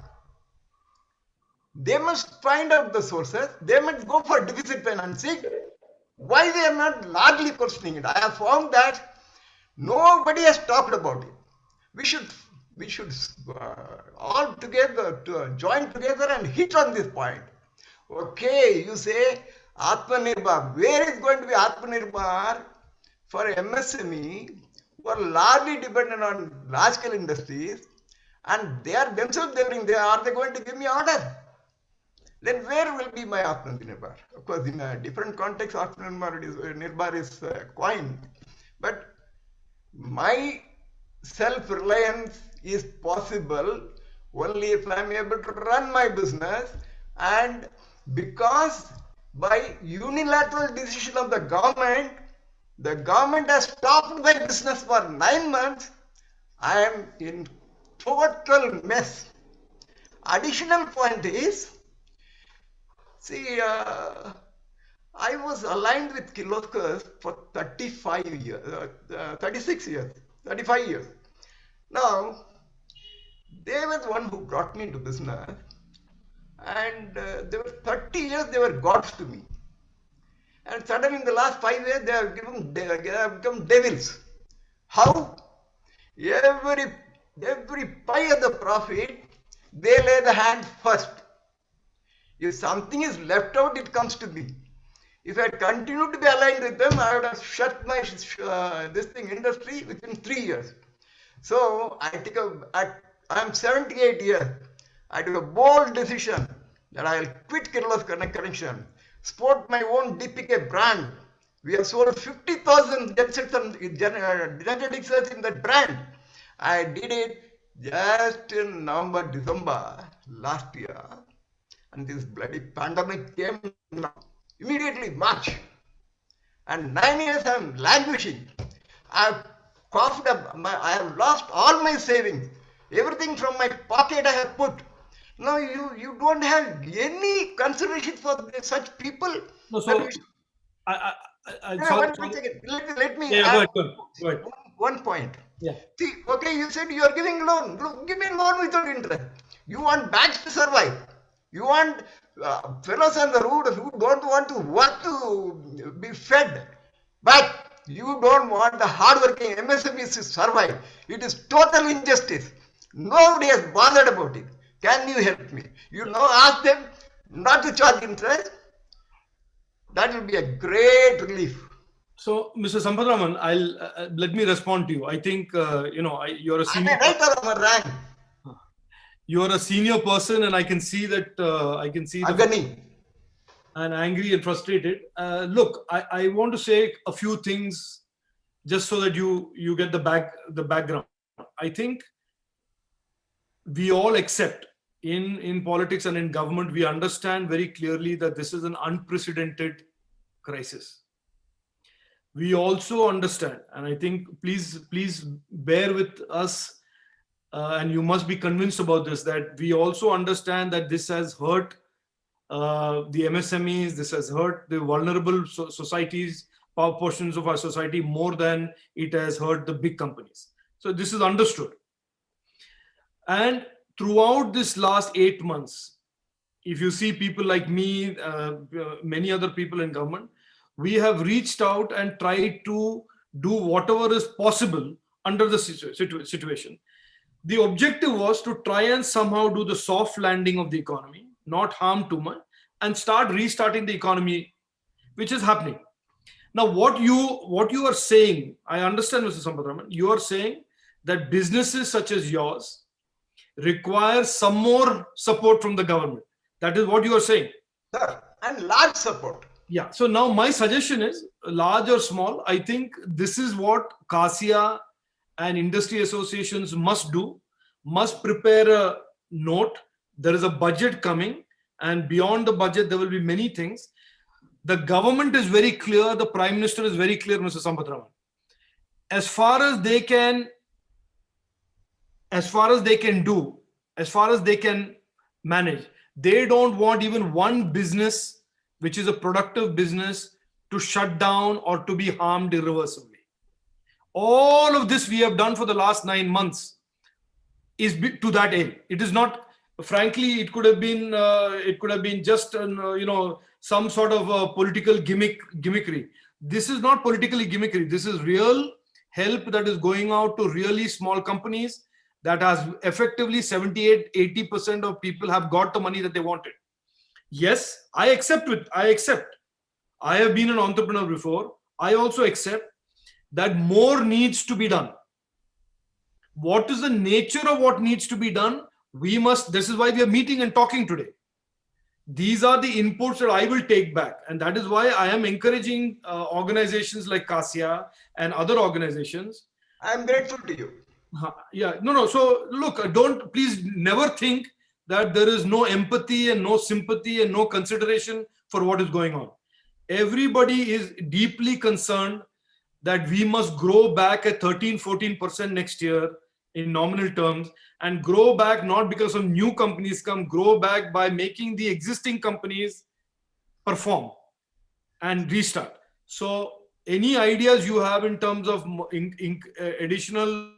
[SPEAKER 9] They must find out the sources. They must go for deficit financing. Why they are not largely questioning it? I have found that nobody has talked about it. We should all together join together and hit on this point. Okay, you say Atmanirbhar. Where is going to be Atmanirbhar for MSME who are largely dependent on large scale industries, and they are themselves delivering? Are they going to give me order? Then where will be my Atmanirbhar? Of course, in a different context, Atmanirbhar is coined. But my self-reliance is possible only if I am able to run my business, and because by unilateral decision of the government has stopped my business for 9 months, I am in total mess. Additional point is, see, I was aligned with Kirloskar for 35 years, 36 years, 35 years. Now, they were the one who brought me into business, and they were 30 years, they were gods to me. And suddenly in the last 5 years, they have become devils. How? Every pie of the profit, they lay the hand first. If something is left out, it comes to me. If I had continued to be aligned with them, I would have shut my industry within 3 years. So I'm 78 years. I took a bold decision that I will quit Kirloskar Connection, sport my own DPK brand. We have sold 50,000 genetic cells in that brand. I did it just in November, December last year. And this bloody pandemic came now. Immediately March. And 9 years I'm languishing. I've coughed up, I have lost all my savings. Everything from my pocket I have put. Now you don't have any consideration for such people.
[SPEAKER 2] No, so
[SPEAKER 9] Let me
[SPEAKER 2] yeah,
[SPEAKER 9] add
[SPEAKER 2] go ahead.
[SPEAKER 9] one point.
[SPEAKER 2] Yeah.
[SPEAKER 9] See, okay, you said you are giving loan. Look, give me a loan without interest. You want banks to survive. You want fellows on the road who don't want to work to be fed. But you don't want the hardworking MSMEs to survive. It is total injustice. Nobody has bothered about it. Can you help me? You now ask them not to charge interest. That will be a great relief.
[SPEAKER 2] So, Mr. Sampathraman, I'll let me respond to you. I think you're a senior. You're a senior person, and I can see that. I can see
[SPEAKER 9] agony.
[SPEAKER 2] And angry and frustrated. Look, I want to say a few things just so that you get the background. I think we all accept in politics and in government, we understand very clearly that this is an unprecedented crisis. We also understand, and I think please bear with us, and you must be convinced about this, that we also understand that this has hurt the MSMEs, this has hurt the vulnerable societies, power portions of our society more than it has hurt the big companies. So this is understood. And throughout this last 8 months, if you see people like me, many other people in government, we have reached out and tried to do whatever is possible under the situation. The objective was to try and somehow do the soft landing of the economy, not harm too much, and start restarting the economy, which is happening. Now, what you are saying, I understand, Mr. Sampath, you are saying that businesses such as yours require some more support from the government. That is what you are saying.
[SPEAKER 9] Sir, and large support.
[SPEAKER 2] Yeah. So now my suggestion is, large or small, I think this is what CASIA and industry associations must do, must prepare a note. There is a budget coming, and beyond the budget, there will be many things. The government is very clear. The Prime Minister is very clear, Mr. Sampath Raman. As far as they can do, as far as they can manage, they don't want even one business, which is a productive business, to shut down or to be harmed irreversibly. All of this we have done for the last 9 months is to that aim. It is not, frankly, it could have been just some sort of political gimmickry. This is not politically gimmickry. This is real help that is going out to really small companies that has effectively 78-80% of people have got the money that they wanted. Yes, I accept it. I accept. I have been an entrepreneur before. I also accept that more needs to be done. What is the nature of what needs to be done? This is why we are meeting and talking today. These are the inputs that I will take back. And that is why I am encouraging organizations like CASIA and other organizations.
[SPEAKER 9] I'm grateful to you.
[SPEAKER 2] Yeah, no. So look, please never think that there is no empathy and no sympathy and no consideration for what is going on. Everybody is deeply concerned that we must grow back at 13-14% next year in nominal terms, and grow back not because some new companies come, grow back by making the existing companies perform and restart. So any ideas you have in terms of additional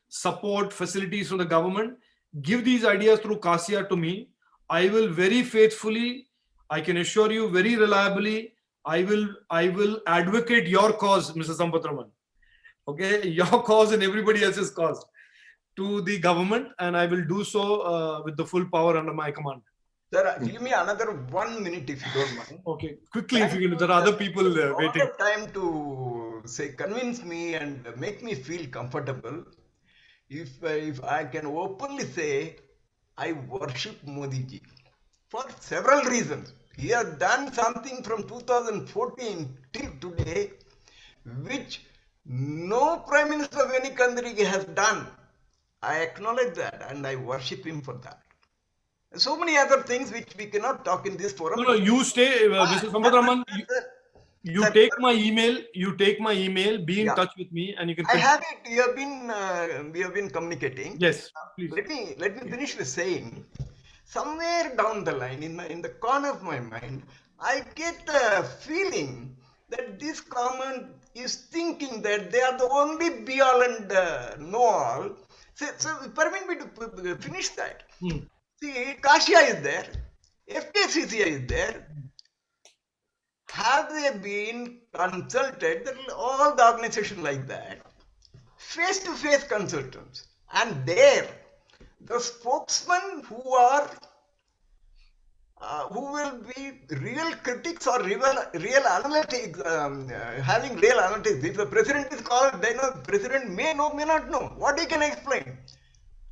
[SPEAKER 2] support facilities from the government, give these ideas through CASIA to me. I will very faithfully, I can assure you very reliably, I will advocate your cause, Mr. Sampath Raman. Okay, your cause and everybody else's cause to the government, and I will do so with the full power under my command.
[SPEAKER 9] Sir, give me another 1 minute if you don't mind.
[SPEAKER 2] Okay, quickly, if you can. There are other people waiting.
[SPEAKER 9] Time to convince me and make me feel comfortable. If I can openly say, I worship Modi ji for several reasons. He has done something from 2014 till today, which no Prime Minister of any country has done. I acknowledge that and I worship him for that. So many other things which we cannot talk in this forum.
[SPEAKER 2] No, you stay, Mr. Sampath Raman. You take my email, be in touch with me, and you can.
[SPEAKER 9] I have it. We have been communicating.
[SPEAKER 2] Yes, please.
[SPEAKER 9] Let me finish with saying, somewhere down the line, in the corner of my mind, I get the feeling that this government is thinking that they are the only be all and know all. So permit me to finish that. See, CASIA is there, FKCCI is there. Have they been consulted? All the organizations like that, face-to-face consultants, and there, the spokesmen who will be real critics or real analytics, having real analytics. If the president is called, then the president may know, may not know. What he can explain?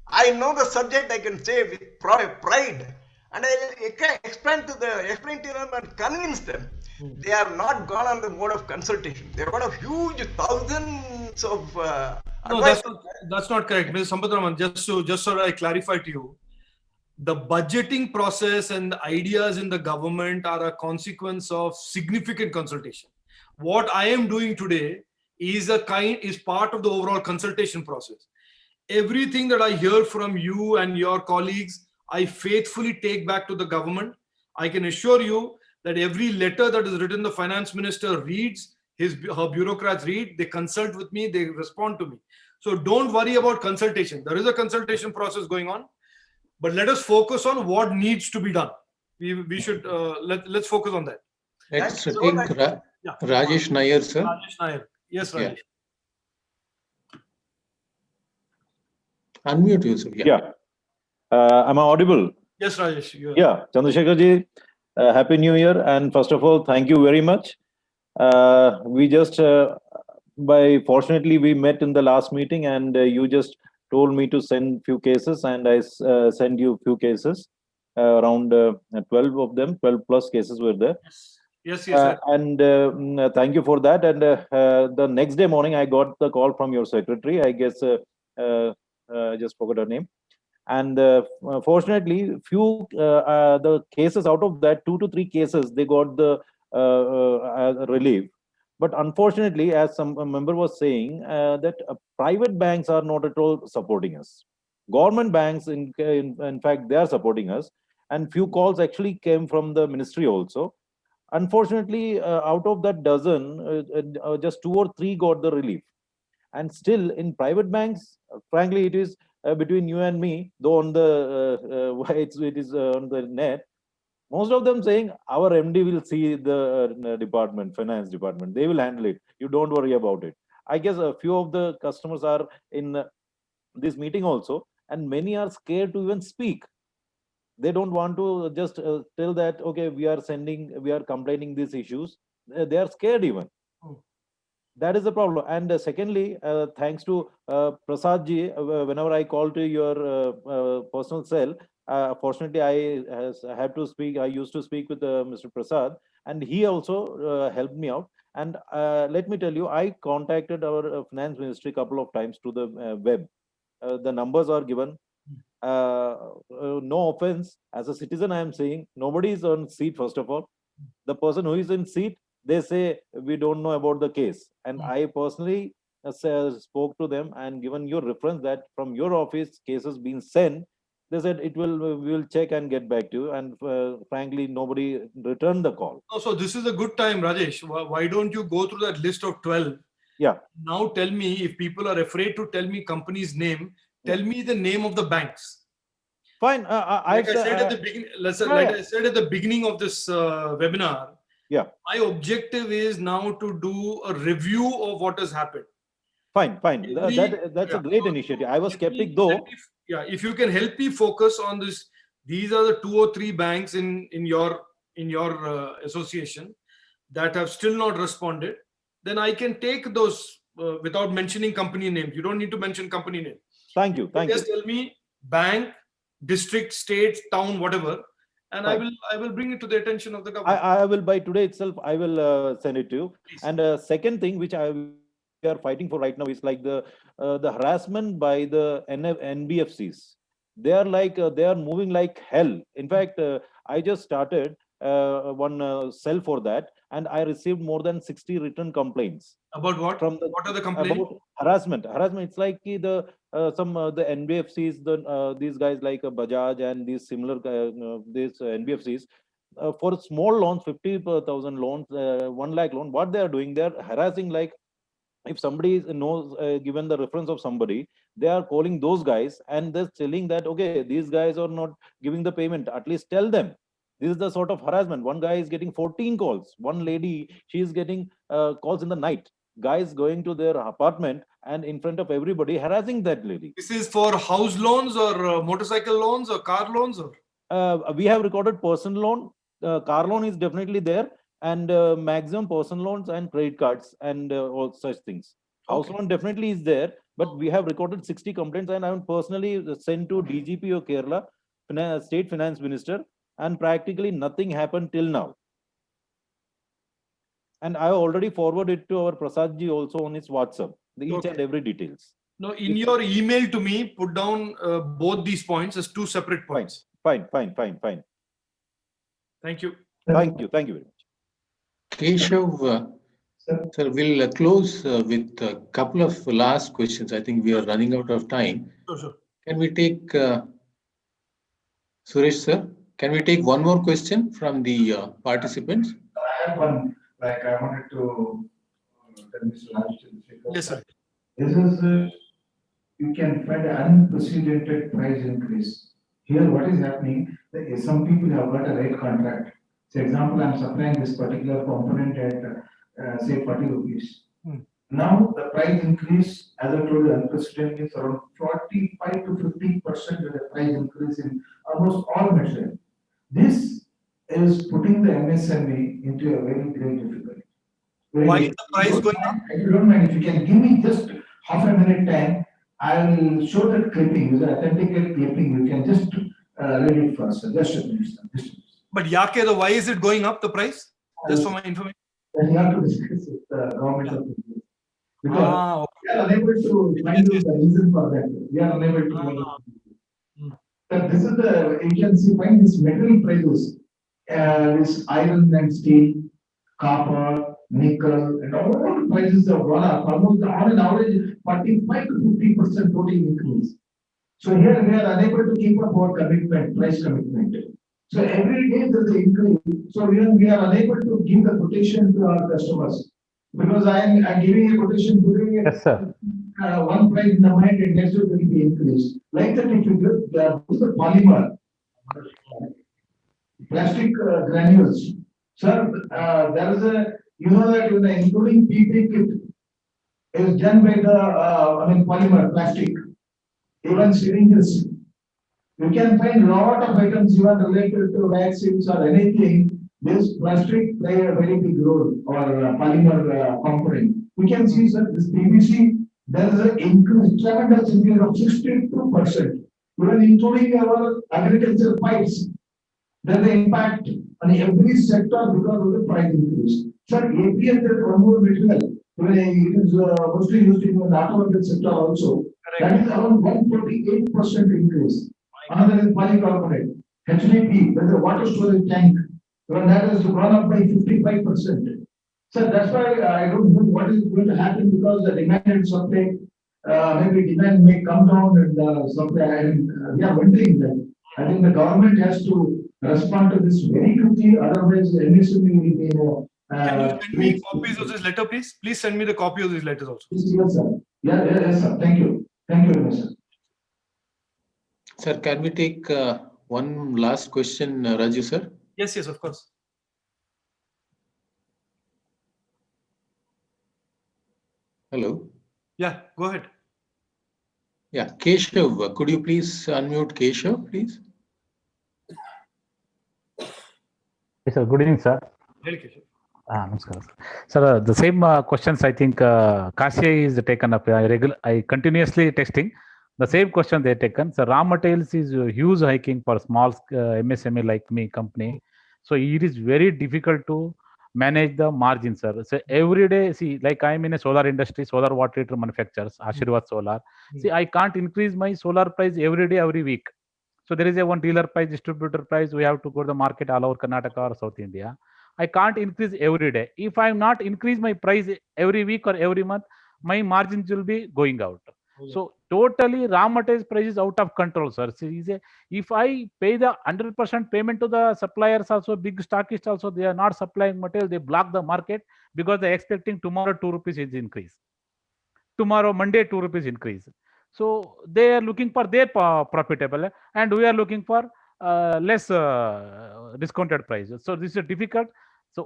[SPEAKER 9] I know the subject, I can say with pride, and I explain to them and convince them. They have not gone on the mode of consultation. They have got a huge thousands of.
[SPEAKER 2] No, that's not correct, Mr. Sampath Raman. Just so I clarify to you, the budgeting process and the ideas in the government are a consequence of significant consultation. What I am doing today is part of the overall consultation process. Everything that I hear from you and your colleagues, I faithfully take back to the government. I can assure you that every letter that is written, the finance minister reads, her bureaucrats read, they consult with me, they respond to me. So don't worry about consultation. There is a consultation process going on, but let us focus on what needs to be done. We should let's focus on that.
[SPEAKER 3] Rajesh Nair, sir.
[SPEAKER 2] Rajesh Nair. Yes,
[SPEAKER 3] Yeah.
[SPEAKER 2] Rajesh.
[SPEAKER 3] Unmute yourself. Yeah.
[SPEAKER 10] Yeah. Am I audible?
[SPEAKER 2] Yes, Rajesh. You are.
[SPEAKER 10] Yeah. Chandrasekhar ji, Happy New Year. And first of all, thank you very much. We just, fortunately, we met in the last meeting and you just told me to send few cases and I sent you few cases. Around 12 of them, 12 plus cases were there.
[SPEAKER 2] Yes, yes.
[SPEAKER 10] Thank you for that. And the next day morning, I got the call from your secretary. I guess just forgot her name. And fortunately, few the cases out of that 2 to 3 cases they got the relief. But unfortunately, as some a member was saying, that private banks are not at all supporting us. Government banks, in fact, they are supporting us. And few calls actually came from the ministry also. Unfortunately, out of that dozen, just 2 or 3 got the relief. And still in private banks, frankly, it is between you and me, though on the it is on the net. Most of them saying our MD will see the department, finance department. They will handle it. You don't worry about it. I guess a few of the customers are in this meeting also, and many are scared to even speak. They don't want to just tell that okay, we are complaining these issues. They are scared even. That is the problem. And secondly, thanks to Prasad ji, whenever I call to your personal cell, fortunately I had to speak. I used to speak with Mr. Prasad, and he also helped me out. And let me tell you, I contacted our finance ministry a couple of times to the web. The numbers are given. No offense, as a citizen, I am saying nobody is on seat. First of all, the person who is in seat, they say we don't know about the case. And I personally spoke to them and given your reference that from your office cases being sent. They said we will check and get back to you. And frankly, nobody returned the call.
[SPEAKER 2] Oh, so this is a good time, Rajesh. Why don't you go through that list of 12?
[SPEAKER 10] Yeah.
[SPEAKER 2] Now tell me, if people are afraid to tell me company's name, tell me the name of the banks.
[SPEAKER 10] Fine.
[SPEAKER 2] Like I said at the beginning, I said at the beginning of this webinar,
[SPEAKER 10] yeah,
[SPEAKER 2] my objective is now to do a review of what has happened.
[SPEAKER 10] Fine. That's a great initiative. I was skeptic though.
[SPEAKER 2] If you can help me focus on this, these are the 2 or 3 banks in your association that have still not responded. Then I can take those without mentioning company names. You don't need to mention company name.
[SPEAKER 10] Thank you.
[SPEAKER 2] Just tell me bank, district, state, town, whatever, and
[SPEAKER 10] Fine.
[SPEAKER 2] I will bring it to the attention of the government.
[SPEAKER 10] I will by today itself. I will send it to you. Please. And second thing which we are fighting for right now is like the harassment by the NBFCs. They are like they are moving like hell. In fact, I just started one cell for that, and I received more than 60 written complaints.
[SPEAKER 2] About what? What are the complaints?
[SPEAKER 10] About harassment. It's like the the NBFCs, these guys like Bajaj and these similar these NBFCs. For small loans, 50,000 loans, 1 lakh loan, what they are doing, they are harassing. Like if somebody knows, given the reference of somebody, they are calling those guys and they're telling that okay, these guys are not giving the payment. At least tell them. This is the sort of harassment. One guy is getting 14 calls. One lady, she is getting calls in the night. Guys going to their apartment and in front of everybody harassing that lady.
[SPEAKER 2] This is for house loans or motorcycle loans or car loans? Or
[SPEAKER 10] we have recorded personal loan. Car loan is definitely there, and maximum personal loans and credit cards and all such things. House loan definitely is there, but we have recorded 60 complaints, and I have personally sent to DGP of Kerala, State Finance Minister, and practically nothing happened till now. And I already forwarded to our Prasad ji also on his WhatsApp, each and every details.
[SPEAKER 2] No, in your email to me, put down both these points as 2 separate points.
[SPEAKER 10] Fine.
[SPEAKER 2] Thank you.
[SPEAKER 10] Thank you very much.
[SPEAKER 3] Keshav, sir, we'll close with a couple of last questions. I think we are running out of time.
[SPEAKER 2] Sure.
[SPEAKER 3] Can we take, Suresh sir, can we take one more question from the participants?
[SPEAKER 1] I have one, like I wanted to tell Mr. Raj.
[SPEAKER 2] Yes, sir.
[SPEAKER 1] This is, you can find an unprecedented price increase. Here, what is happening, some people have got a rate contract. For example, I'm supplying this particular component at say 40 rupees.
[SPEAKER 2] Hmm.
[SPEAKER 1] Now the price increase, as I told you, unprecedented is around 45 to 50% of the price increase in almost all material. This is putting the MSME into a very great difficulty.
[SPEAKER 2] Why is the price going up?
[SPEAKER 1] If you don't mind, if you can give me just half a minute time, I will show that clipping, it's an authenticated clipping, you can just read it first, sir. Just a minute, sir. Just a minute.
[SPEAKER 2] But Yake, why is it going up the price? Just for my information.
[SPEAKER 1] Then you have to discuss with the government of India. Because
[SPEAKER 2] Ah,
[SPEAKER 1] we are unable to find out the reason for that. We are unable to. find
[SPEAKER 2] Ah.
[SPEAKER 1] out.
[SPEAKER 2] Hmm.
[SPEAKER 1] But this is the, you can see, find this material prices, this iron and steel, copper, nickel, and all the prices have gone up, almost on an average 45 to 50% total increase. So here we are unable to keep up our commitment, price commitment. So every day there's an increase. So we are unable to give the quotation to our customers. Because I'm giving a quotation today.
[SPEAKER 11] Yes, sir.
[SPEAKER 1] One price in the mind and next week will be increased. Like that, if you get the polymer, plastic granules. Sir, there is a, you know that when including PP kit is done by the, polymer, plastic, even syringes. You can find lot of items even related to vaccines or anything. This plastic play a very big role or polymer component. We can see, sir, this PVC, there is an increase, tremendous increase of 62%. Even including our agricultural pipes. There's an impact on every sector because of the price increase. Sir, APS is one more material. Even it is mostly used in the automobile sector also. That is around 148% increase. Another is polycarbonate, HDP, that's a water storage tank. Well, that has gone up by 55%. So that's why I don't know what is going to happen because the demand and supply, maybe demand may come down and supply, and we are wondering that. I think the government has to respond to this very quickly, otherwise the MSME will be,
[SPEAKER 2] Can you send me copies of this letter, please? Please send me the copy of these letters also.
[SPEAKER 1] Yes, sir. Yes, sir. Thank you. Thank you very much, sir.
[SPEAKER 3] Sir, can we take one last question, Raju, sir?
[SPEAKER 2] Yes, of course.
[SPEAKER 3] Hello?
[SPEAKER 2] Yeah, go ahead.
[SPEAKER 3] Yeah, Keshav, could you please unmute Keshav, please?
[SPEAKER 11] Yes, sir. Good evening, sir.
[SPEAKER 2] Very good.
[SPEAKER 11] Namaskar, sir. Sir, the same questions I think Kasia is taken up. I continuously testing the same question they taken. So raw materials is huge hiking for small MSME like me company. So it is very difficult to manage the margin, sir. So every day, see, like I'm in a solar industry, solar water heater manufacturers, Ashirvad Solar. See, I can't increase my solar price every day, every week. So there is a one dealer price, distributor price. We have to go to the market all over Karnataka or South India. I can't increase every day. If I'm not increase my price every week or every month, my margins will be going out. So totally raw materials price is out of control, sir. See, if I pay the 100% payment to the suppliers also, big stockists also, they are not supplying material, they block the market because they're expecting tomorrow 2 rupees is increase. Tomorrow, Monday, 2 rupees increase. So they are looking for their profitable and we are looking for less discounted prices. So this is difficult.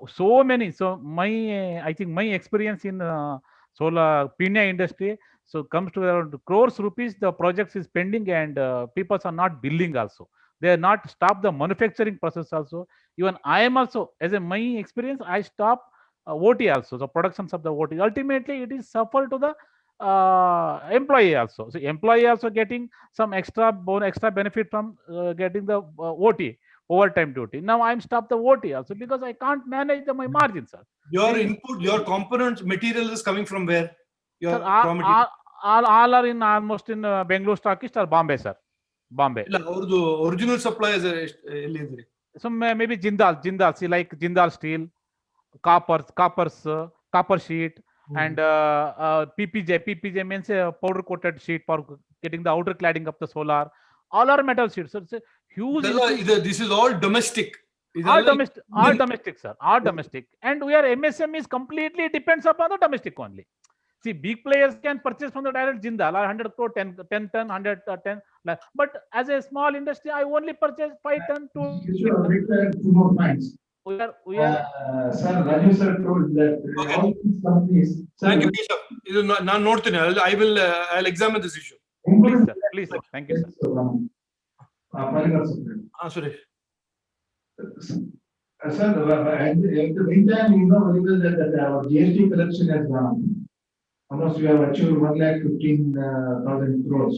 [SPEAKER 11] So many. So I think my experience in solar Pina industry, so comes to around crores rupees, the projects is pending and people are not billing also. They are not stop the manufacturing process also. Even I am also, as a my experience, I stop OT also, the productions of the OT. Ultimately, it is suffer to the employee also. So employee also getting some extra benefit from getting the OT, overtime duty. Now I'm stopped the OT also because I can't manage my margins, sir.
[SPEAKER 2] Your input, your component material is coming from where? Your
[SPEAKER 11] Sir,
[SPEAKER 2] raw material.
[SPEAKER 11] all are in almost in Bangalore stockist or Bombay, sir. Bombay.
[SPEAKER 2] ಇಲ್ಲ ಅವ್ರದ್ದು original suppliers ಎಲ್ಲಿದ್ರಿ?
[SPEAKER 11] So maybe Jindal, see like Jindal Steel, copper sheet, and PPJ means powder coated sheet for getting the outer cladding of the solar. All are metal sheets. So it's a huge.
[SPEAKER 2] This is all domestic.
[SPEAKER 11] All domestic, sir. All domestic. And we are MSMEs completely depends upon the domestic only. See, big players can purchase from the direct Jindal, 100 crore, 10 ton, 100 10. But as a small industry, I only purchase 5 ton to.
[SPEAKER 1] Two more points.
[SPEAKER 10] we are
[SPEAKER 1] Sir, Raju sir told that
[SPEAKER 2] Okay.
[SPEAKER 1] all these companies. Sir,
[SPEAKER 2] Thank you, Keshav. ಇದು ನಾನು ನೋಡ್ತೀನಿ. I'll examine this issue.
[SPEAKER 11] Please, sir. Please, sir. Thank you, sir.
[SPEAKER 2] Suresh.
[SPEAKER 1] Sir, at the meantime, you know very well that our GST collection has gone up. Almost we have achieved 1,15,000 crores.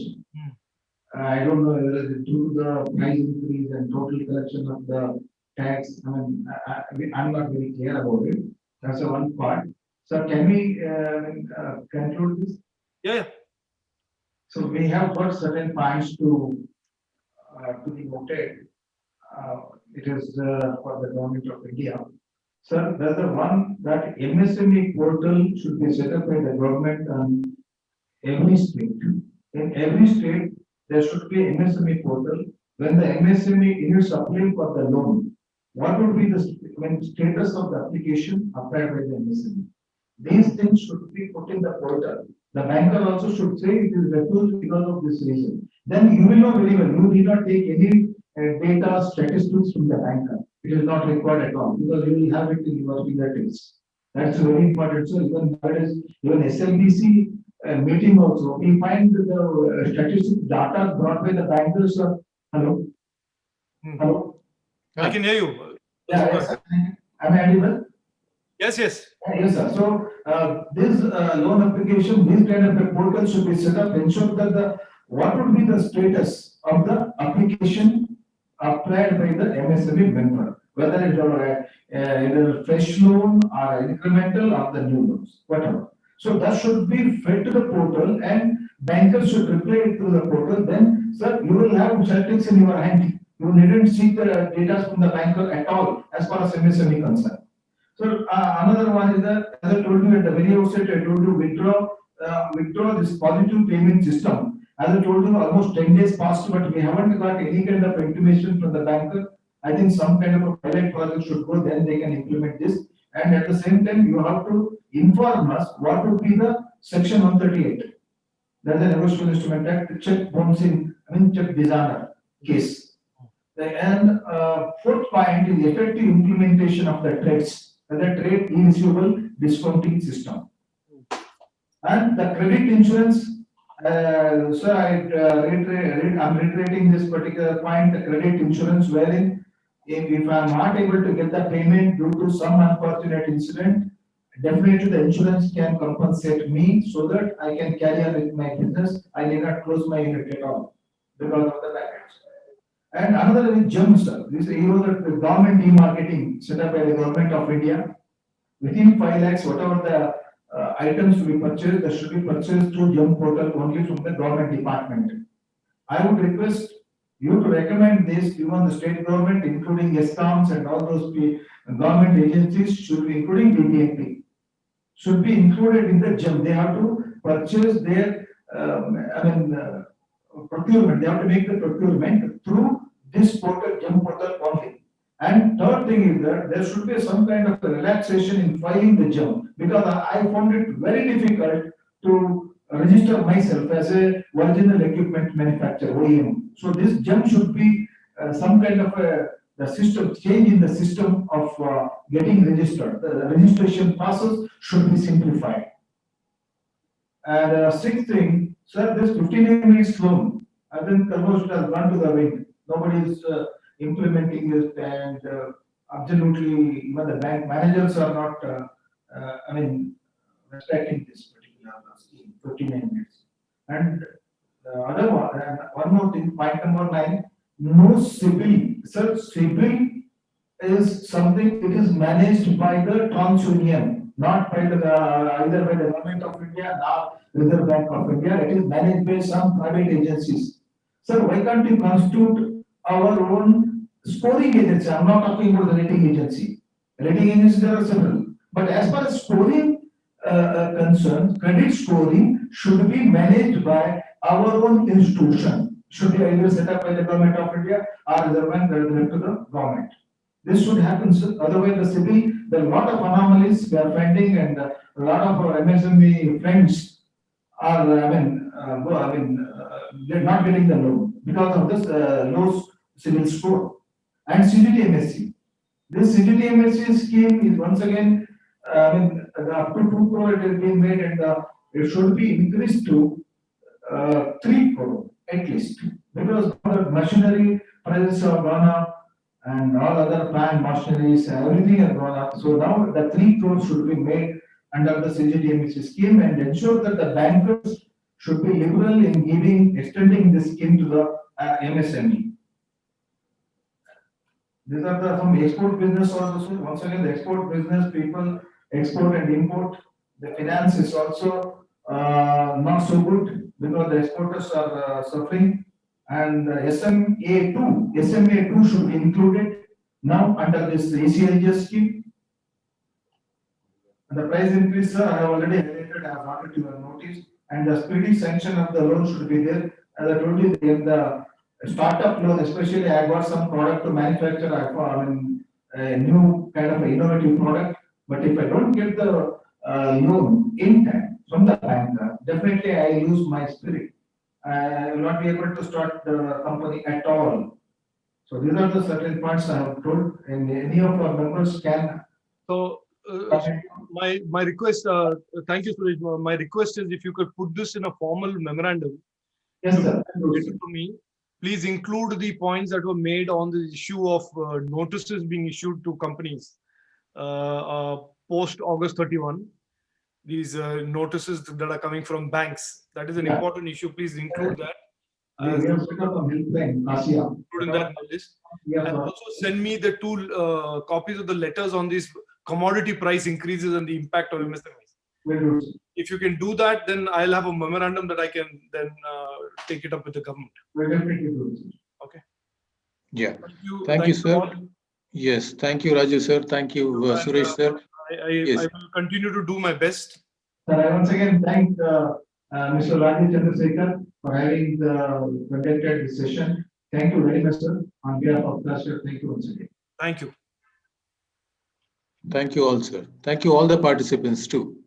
[SPEAKER 1] I don't know whether it's through the price increase and total collection of the tax. I'm not very clear about it. That's the one part. So can we conclude this?
[SPEAKER 2] Yeah.
[SPEAKER 1] So we have got certain points to be noted. It is for the government of India. Sir, there's the one that MSME portal should be set up by the government on every state. In every state, there should be MSME portal. When the MSME is applying for the loan, what would be the status of the application applied by the MSME? These things should be put in the portal. The banker also should say it is refused because of this reason. Then you will know very well. You need not take any data statistics from the banker. It is not required at all because you will have it in your fingertips. That's very important. So even SLBC meeting also, we find the statistic data brought by the bankers. Hello. Hello.
[SPEAKER 2] I can hear you.
[SPEAKER 1] Yeah, yes. Am I audible?
[SPEAKER 2] Yes.
[SPEAKER 1] Yes, sir. So, this loan application, this kind of a portal should be set up, ensure that what would be the status of the application applied by the MSME member, whether it is either fresh loan or incremental or the new loans, whatever. So that should be fed to the portal and bankers should reply to the portal. Then, sir, you will have statistics in your hand. You needn't seek the data from the banker at all as far as MSME concerned. So another one is that, as I told you at the very outset, I told you withdraw this positive payment system. As I told you, almost 10 days passed, but we haven't got any kind of intimation from the banker. I think some kind of a pilot project should go, then they can implement this. And at the same time, you have to inform us what would be the section 138. That's the Negotiable Instrument Act, check bouncing, check designer case. And fourth point is effective implementation of the trades. The trade receivable discounting system. And the credit insurance, sir, I'm reiterating this particular point, the credit insurance wherein if I'm not able to get the payment due to some unfortunate incident, definitely the insurance can compensate me so that I can carry on with my business. I need not close my unit at all because of the package. And another is GEM, sir. This is the government e-marketing set up by the government of India. Within 5 lakhs, whatever the items to be purchased, that should be purchased through GEM portal only from the government department. I would request you to recommend this, even the state government, including ESCOMs and all those government agencies, should be including BBMP, should be included in the GEM. They have to purchase their, procurement. They have to make the procurement through this portal, GEM portal only. And third thing is that there should be some kind of a relaxation in filing the GEM, because I found it very difficult to register myself as a original equipment manufacturer, OEM. So this GEM should be some kind of the system, change in the system of getting registered. The registration process should be simplified. And sixth thing, sir, this 15 minutes loan, I think almost has gone to the wind. Nobody is implementing this, and absolutely even the bank managers are not, respecting this particular scheme, 59 minutes. And the other one more thing, point number 9, no CIBIL. Sir, CIBIL is something, it is managed by the TransUnion, not by either by the government of India or Reserve Bank of India. It is managed by some private agencies. Sir, why can't you constitute our own scoring agency? I'm not talking about the rating agency. Rating agencies, there are several. But as far as scoring concerned, credit scoring should be managed by our own institution. Should be either set up by the government of India or Reserve Bank related to the government. This should happen, sir. Otherwise, the CIBIL, there are a lot of anomalies we are finding, and a lot of our MSME friends are, they're not getting the loan because of this low CIBIL score. And CGT MSC. This CGTMSE scheme is once again, up to 2 crore it has been made, and it should be increased to 3 crore at least, because all the machinery prices have gone up and all other plant machineries, everything has gone up. So now the 3 crores should be made under the CGTMSE scheme and ensure that the bankers should be liberal in extending this scheme to the MSME. These are the some export business also. Once again, the export business, people export and import. The finance is also not so good because the exporters are suffering. And SMA2 should be included now under this ACLGS scheme. And the price increase, sir, I have already highlighted, I have brought it to your notice, and the speedy sanction of the loan should be there. As I told you, in the startup loan, especially I got some product to manufacture, a new kind of innovative product. But if I don't get the loan in time from the banker, definitely I lose my spirit. I will not be able to start the company at all. So these are the certain points I have told, and any of our members can.
[SPEAKER 2] So my request, thank you, Suresh. My request is if you could put this in a formal memorandum.
[SPEAKER 1] Yes, sir.
[SPEAKER 2] To me, please include the points that were made on the issue of notices being issued to companies post August 31. These notices that are coming from banks. That is an important issue. Please include that.
[SPEAKER 1] We have set up a helpline, ASIA.
[SPEAKER 2] Include in that list. And also send me the 2 copies of the letters on these commodity price increases and the impact on MSMEs. If you can do that, then I'll have a memorandum that I can then take it up with the government. Okay.
[SPEAKER 3] Yeah.
[SPEAKER 2] Thank you,
[SPEAKER 3] sir.
[SPEAKER 2] all.
[SPEAKER 3] Yes, thank you, Raju sir. Thank you, Suresh sir.
[SPEAKER 2] I will continue to do my best.
[SPEAKER 1] Sir, I once again thank Mr. Rajesh Chandrasekhar for having conducted this session. Thank you very much, sir. On behalf of Cluster, thank you once again.
[SPEAKER 2] Thank you.
[SPEAKER 3] Thank you all, sir. Thank you all the participants too.